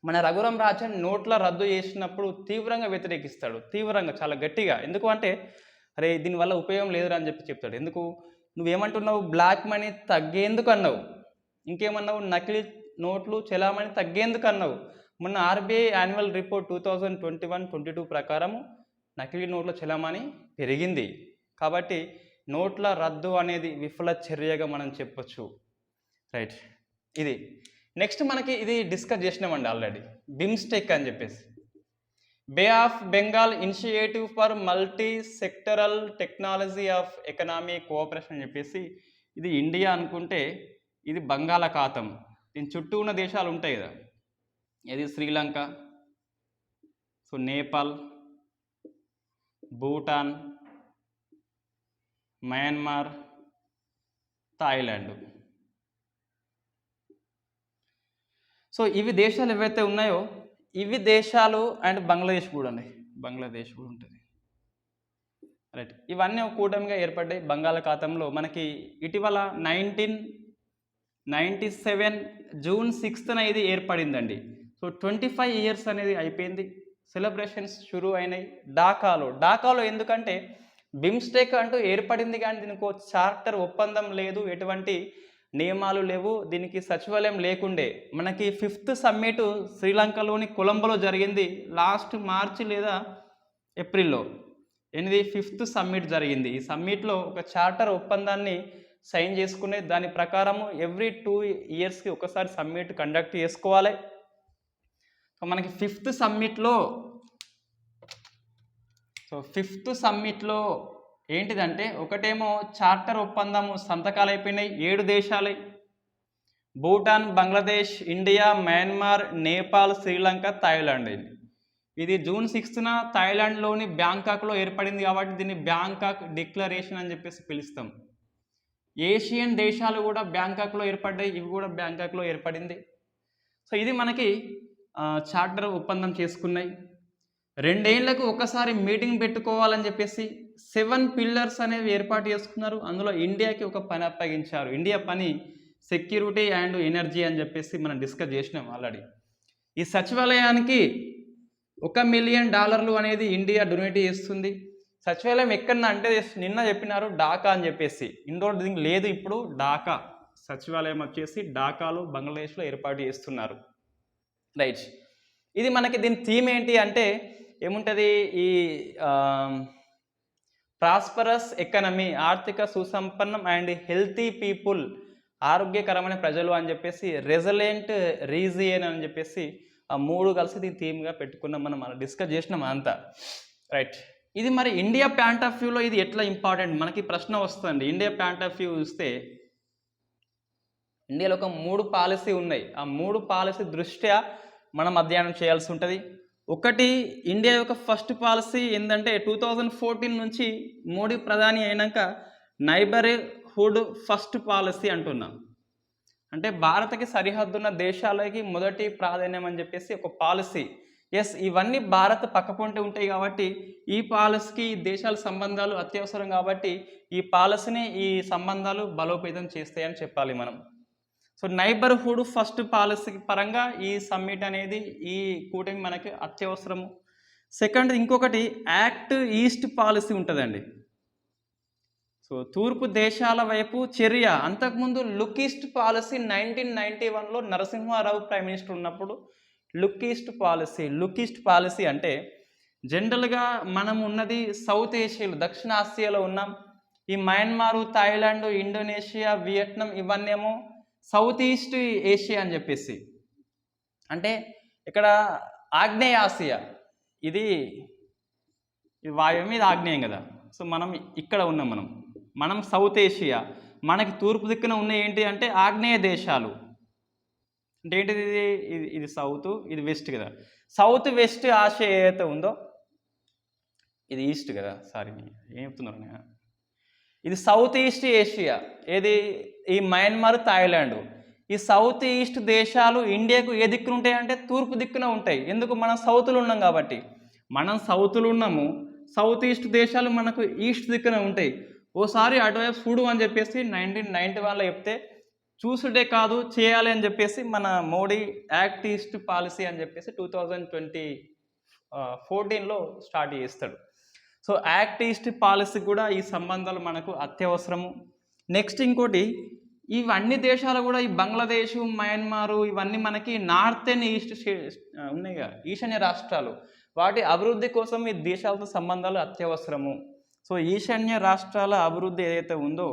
మన రఘురామ్ రాజన్ నోట్ల రద్దు చేసినప్పుడు తీవ్రంగా వ్యతిరేకిస్తాడు, చాలా గట్టిగా. ఎందుకు అంటే అరే దీనివల్ల ఉపయోగం లేదురా అని చెప్తాడు. ఎందుకు? నువ్వేమంటున్నావు? బ్లాక్ మనీ తగ్గేందుకు అన్నావు, ఇంకేమన్నావు? నకిలీ నోట్లు చెలామణి తగ్గేందుకు అన్నావు. మొన్న ఆర్బీఐ యాన్యువల్ రిపోర్ట్ 2021-22 ప్రకారము నకిలీ నోట్ల చెలామణి పెరిగింది. కాబట్టి నోట్ల రద్దు అనేది విఫల చర్యగా మనం చెప్పొచ్చు. రైట్, ఇది నెక్స్ట్ మనకి ఇది డిస్కస్ చేసినామండి ఆల్రెడీ, బిమ్స్టెక్ అని చెప్పేసి, Bay of Bengal initiative for multi sectoral technology of economic cooperation అని చెప్పేసి. ఇది ఇండియా అనుకుంటే ఇది బంగాళాఖాతం, దీని చుట్టూ ఉన్న దేశాలు ఉంటాయి కదా, ఇది Sri Lanka, so Nepal, Bhutan, Myanmar, Thailand. So ఇవి దేశాలు ఏవైతే ఉన్నాయో ఇవి దేశాలు అండ్ బంగ్లాదేశ్ కూడా ఉన్నాయి, బంగ్లాదేశ్ కూడా ఉంటుంది. రైట్, ఇవన్నీ ఒక కూటమిగా ఏర్పడ్డాయి బంగాళాఖాతంలో. మనకి ఇటీవల 1997 జూన్ 6న ఇది ఏర్పడిందండి. సో 25 ఇయర్స్ అనేది అయిపోయింది, సెలబ్రేషన్స్ షురూ అయినాయి ఢాకాలో. ఎందుకంటే బిమ్స్టెక్ అంటూ ఏర్పడింది కానీ దీనికి ఒక చార్టర్ ఒప్పందం లేదు, ఎటువంటి నియమాలు లేవు, దీనికి సచివాలయం లేకుండే. మనకి 5th సమ్మిట్ శ్రీలంకలోని కొలంబోలో జరిగింది లాస్ట్ మార్చి లేదా ఏప్రిల్లో. ఫిఫ్త్ సమ్మిట్ జరిగింది. ఈ సమ్మిట్లో ఒక చార్టర్ ఒప్పందాన్ని సైన్ చేసుకునే దాని ప్రకారము ఎవ్రీ 2 ఇయర్స్కి ఒకసారి సమ్మిట్ కండక్ట్ చేసుకోవాలి. సో మనకి ఫిఫ్త్ సమ్మిట్లో ఏంటిదంటే ఒకటేమో చార్టర్ ఒప్పందము సంతకాలు అయిపోయినాయి 7 దేశాలే, Bhutan, Bangladesh, India, Myanmar, Nepal, Sri Lanka, Thailand. ఇది జూన్ 6న థాయిలాండ్లోని బ్యాంకాక్లో ఏర్పడింది కాబట్టి దీన్ని బ్యాంకాక్ డిక్లరేషన్ అని చెప్పేసి పిలుస్తాం. ఏషియన్ దేశాలు కూడా బ్యాంకాక్లో ఏర్పడ్డాయి, ఇవి కూడా బ్యాంకాక్లో ఏర్పడింది. సో ఇది మనకి చార్టర్ ఒప్పందం చేసుకున్నాయి. 2 ఏళ్లకు ఒకసారి మీటింగ్ పెట్టుకోవాలని చెప్పేసి 7 పిల్లర్స్ అనేవి ఏర్పాటు చేసుకున్నారు. అందులో ఇండియాకి ఒక పని అప్పగించారు. ఇండియా పని సెక్యూరిటీ అండ్ ఎనర్జీ అని చెప్పేసి మనం డిస్కస్ చేసినాం ఆల్రెడీ. ఈ సచివాలయానికి $1 మిలియన్ అనేది ఇండియా డొనేట్ చేస్తుంది. సచివాలయం ఎక్కడన్నా అంటే నిన్న చెప్పినారు ఢాకా అని చెప్పేసి, ఇండోర్ దీనికి లేదు ఇప్పుడు. ఢాకా సచివాలయం వచ్చేసి ఢాకాలో బంగ్లాదేశ్లో ఏర్పాటు చేస్తున్నారు. రైట్, ఇది మనకి దీని థీమ్ ఏంటి అంటే ఏముంటుంది, ఈ ప్రాస్పరస్ ఎకనమీ, ఆర్థిక సుసంపన్నం అండ్ హెల్తీ పీపుల్, ఆరోగ్యకరమైన ప్రజలు అని చెప్పేసి, రెసిలెంట్ రీజియన్ అని చెప్పేసి ఆ 3 కలిసి దీని థీమ్గా పెట్టుకున్నాం. మనం డిస్కస్ చేసినాం అంతా. రైట్, ఇది మరి ఇండియా పాయింట్ ఆఫ్ వ్యూలో ఇది ఎట్లా ఇంపార్టెంట్ మనకి ప్రశ్న వస్తుంది. ఇండియా పాయింట్ ఆఫ్ వ్యూ చూస్తే ఇండియాలో ఒక 3 పాలసీ ఉన్నాయి. ఆ 3 పాలసీ దృష్ట్యా మనం అధ్యయనం చేయాల్సి ఉంటుంది. ఒకటి, ఇండియా యొక్క ఫస్ట్ పాలసీ ఏంటంటే 2014 నుంచి మోడీ ప్రధాని అయినాక నైబర్హుడ్ ఫస్ట్ పాలసీ అంటున్నాం. అంటే భారత్కి సరిహద్దున్న దేశాలకి మొదటి ప్రాధాన్యం అని చెప్పేసి ఒక పాలసీ. ఎస్, ఇవన్నీ భారత్ పక్కపొంటి ఉంటాయి కాబట్టి ఈ పాలసీకి దేశాల సంబంధాలు అత్యవసరం కాబట్టి ఈ పాలసీని, ఈ సంబంధాలు బలోపేతం చేస్తాయని చెప్పాలి మనం. సో నైబర్హుడ్ ఫస్ట్ పాలసీ పరంగా ఈ సమ్మిట్ అనేది, ఈ కూటమి మనకి అత్యవసరము. సెకండ్, ఇంకొకటి యాక్ట్ ఈస్ట్ పాలసీ ఉంటుందండి. సో తూర్పు దేశాల వైపు చర్య. అంతకుముందు లుక్ ఈస్ట్ పాలసీ 1991లో నరసింహారావు ప్రైమ్ మినిస్టర్ ఉన్నప్పుడు లుక్ ఈస్ట్ పాలసీ అంటే జనరల్గా మనం ఉన్నది సౌత్ ఏషియాలో, దక్షిణ ఆసియాలో ఉన్నాం. ఈ మయన్మారు, థాయిలాండ్, ఇండోనేషియా, వియట్నాం ఇవన్నేమో సౌత్ ఈస్ట్ ఏషియా అని చెప్పేసి. అంటే ఇక్కడ ఆగ్నేయ ఆసియా, ఇది వాయువ్యం, మీద ఆగ్నేయం కదా. సో మనం ఇక్కడ ఉన్నాం, మనం సౌత్ ఏషియా. మనకి తూర్పు దిక్కున ఉన్న ఏంటి అంటే ఆగ్నేయ దేశాలు. అంటే ఏంటిది, ఇది సౌత్, ఇది వెస్ట్ కదా. సౌత్ వెస్ట్ ఆసియా ఏదైతే ఉందో, ఇది ఈస్ట్ కదా, సారీ ఏం చెప్తున్నారు, ఇది సౌత్ ఈస్ట్ ఏషియా. ఏది, ఈ మయన్మార్, థాయిలాండ్. ఈ సౌత్ ఈస్ట్ దేశాలు ఇండియాకు ఏ దిక్కున ఉంటాయి అంటే తూర్పు దిక్కున ఉంటాయి. ఎందుకు, మనం సౌత్లో ఉన్నాం కాబట్టి. మనం సౌత్లో ఉన్నాము, సౌత్ ఈస్ట్ దేశాలు మనకు ఈస్ట్ దిక్కున ఉంటాయి. ఓసారి అటువైపు చూడు అని చెప్పేసి 1991లో చెప్తే చూసుడే కాదు చేయాలి అని చెప్పేసి మన మోడీ యాక్ట్ ఈస్ట్ పాలసీ అని చెప్పేసి 2014లో స్టార్ట్ చేస్తాడు. సో యాక్ట్ ఈస్ట్ పాలసీ కూడా ఈ సంబంధాలు మనకు అత్యవసరము. నెక్స్ట్ ఇంకోటి, ఇవన్నీ దేశాలు కూడా, ఈ బంగ్లాదేశ్, మయన్మారు ఇవన్నీ మనకి నార్త్ అండ్ ఈస్ట్ ఉన్నాయి కదా, ఈశాన్య రాష్ట్రాలు. వాటి అభివృద్ధి కోసం ఈ దేశాలతో సంబంధాలు అత్యవసరము. సో ఈశాన్య రాష్ట్రాల అభివృద్ధి ఏదైతే ఉందో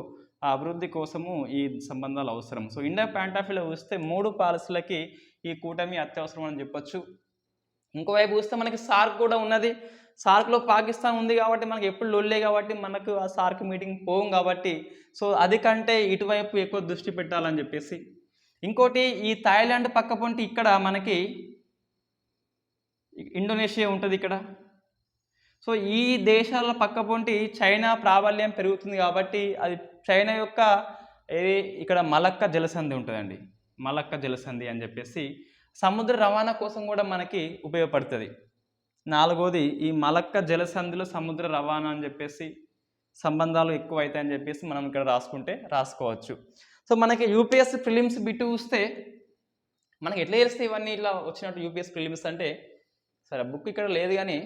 ఆ అభివృద్ధి కోసము ఈ సంబంధాలు అవసరం. సో ఇండియా పాయింట్ ఆఫ్ వ్యూలో చూస్తే 3 పాలసీలకి ఈ కూటమి అత్యవసరం అని చెప్పొచ్చు. ఇంకోవైపు చూస్తే మనకి సార్క్ కూడా ఉన్నది. సార్క్లో పాకిస్తాన్ ఉంది కాబట్టి మనకి ఎప్పుడు లొల్లే కాబట్టి మనకు ఆ సార్క్ మీటింగ్ పోం కాబట్టి సో అది కంటే ఇటువైపు ఎక్కువ దృష్టి పెట్టాలని చెప్పేసి. ఇంకోటి, ఈ థాయిలాండ్ పక్క పొంటి ఇక్కడ మనకి ఇండోనేషియా ఉంటుంది ఇక్కడ. సో ఈ దేశాల పక్క పొంటి చైనా ప్రాబల్యం పెరుగుతుంది కాబట్టి అది చైనా యొక్క ఇక్కడ మలక్క జలసంధి ఉంటుందండి. మలక్క జలసంధి అని చెప్పేసి సముద్ర రవాణా కోసం కూడా మనకి ఉపయోగపడుతుంది. 4వది, ఈ మలక్క జలసంధిలో సముద్ర రవాణా అని చెప్పేసి సంబంధాలు ఎక్కువ అవుతాయని చెప్పేసి మనం ఇక్కడ రాసుకోవచ్చు. సో మనకి యూపీఎస్సీ ప్రిలిమ్స్ బిట్ చూస్తే మనకి ఎట్లా తెలిస్తే ఇవన్నీ ఇట్లా వచ్చినట్టు యూపీఎస్సీ ప్రిలిమ్స్ అంటే, సరే బుక్ ఇక్కడ లేదు కానీ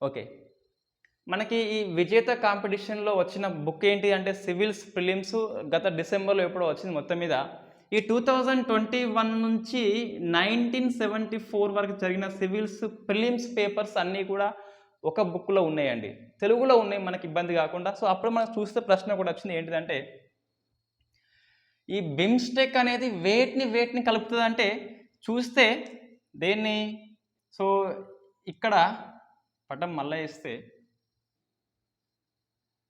ఓకే, మనకి ఈ విజేత కాంపిటీషన్లో వచ్చిన బుక్ ఏంటి అంటే సివిల్స్ ప్రిలిమ్స్ గత డిసెంబర్లో ఎప్పుడో వచ్చింది. మొత్తం మీద ఈ 2021 నుంచి 1974 వరకు జరిగిన సివిల్స్ ప్రిలిమ్స్ పేపర్స్ అన్నీ కూడా ఒక బుక్లో ఉన్నాయండి, తెలుగులో ఉన్నాయి, మనకి ఇబ్బంది కాకుండా. సో అప్పుడు మనకు చూస్తే ప్రశ్న కూడా వచ్చింది ఏంటిదంటే, ఈ బిమ్స్టెక్ అనేది వేటిని కలుపుతుందంటే, చూస్తే దేన్ని, సో ఇక్కడ పటం మళ్ళీ ఇస్తే,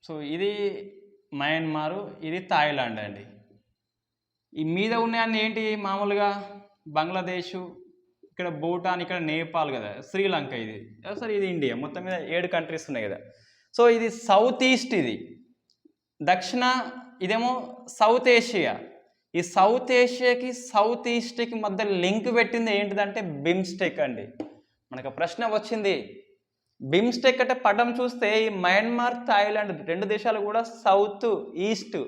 సో ఇది మయన్మారు, ఇది థాయిలాండ్ అండి. ఈ మీద ఉన్నాయన్నీ ఏంటి, మామూలుగా బంగ్లాదేశ్, ఇక్కడ భూటాన్, ఇక్కడ నేపాల్ కదా, శ్రీలంక ఇది, సరే ఇది ఇండియా, మొత్తం మీద 7 కంట్రీస్ ఉన్నాయి కదా. సో ఇది సౌత్ ఈస్ట్, ఇది దక్షిణ, ఇదేమో సౌత్ ఏషియా. ఈ సౌత్ ఏషియాకి సౌత్ ఈస్ట్కి మధ్య లింక్ పెట్టింది ఏంటిదంటే బిమ్స్టెక్ అండి. మనకు ప్రశ్న వచ్చింది, బిమ్స్టెక్ అంటే పటం చూస్తే ఈ మయన్మార్, థాయిలాండ్ 2 దేశాలు కూడా సౌత్ ఈస్ట్,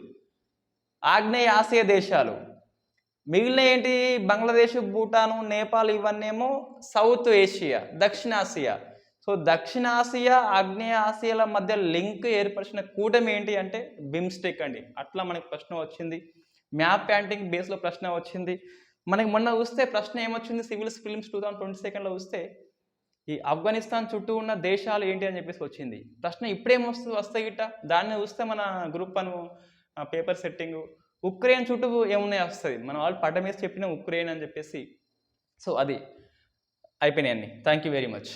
ఆగ్నేయ ఆసియా దేశాలు. మిగిలిన ఏంటి, బంగ్లాదేశ్, భూటాను, నేపాల్, ఇవన్నీ ఏమో సౌత్ ఏషియా, దక్షిణాసియా. సో దక్షిణాసియా, ఆగ్నేయ ఆసియాల మధ్య లింక్ ఏర్పరిచిన కూటమి ఏంటి అంటే బిమ్స్టెక్ అండి. అట్లా మనకి ప్రశ్న వచ్చింది. మ్యాప్ ప్యాంటింగ్ బేస్లో ప్రశ్న వచ్చింది. మనకి మొన్న చూస్తే ప్రశ్న ఏమొచ్చింది, సివిల్స్ ప్రిలిమ్స్ 2022లో చూస్తే ఈ ఆఫ్ఘనిస్తాన్ చుట్టూ ఉన్న దేశాలు ఏంటి అని చెప్పేసి వచ్చింది ప్రశ్న. వస్తాయి గిట్ట దాన్ని చూస్తే మన గ్రూప్ 1 పేపర్ సెట్టింగ్ ఉక్రెయిన్ చుట్టూ ఏమున్నాయి వస్తుంది, మనం వాళ్ళు పటం వేసి చెప్పిన ఉక్రెయిన్ అని చెప్పేసి. సో అది అయిపోయినాయి అన్ని. Thank you very much.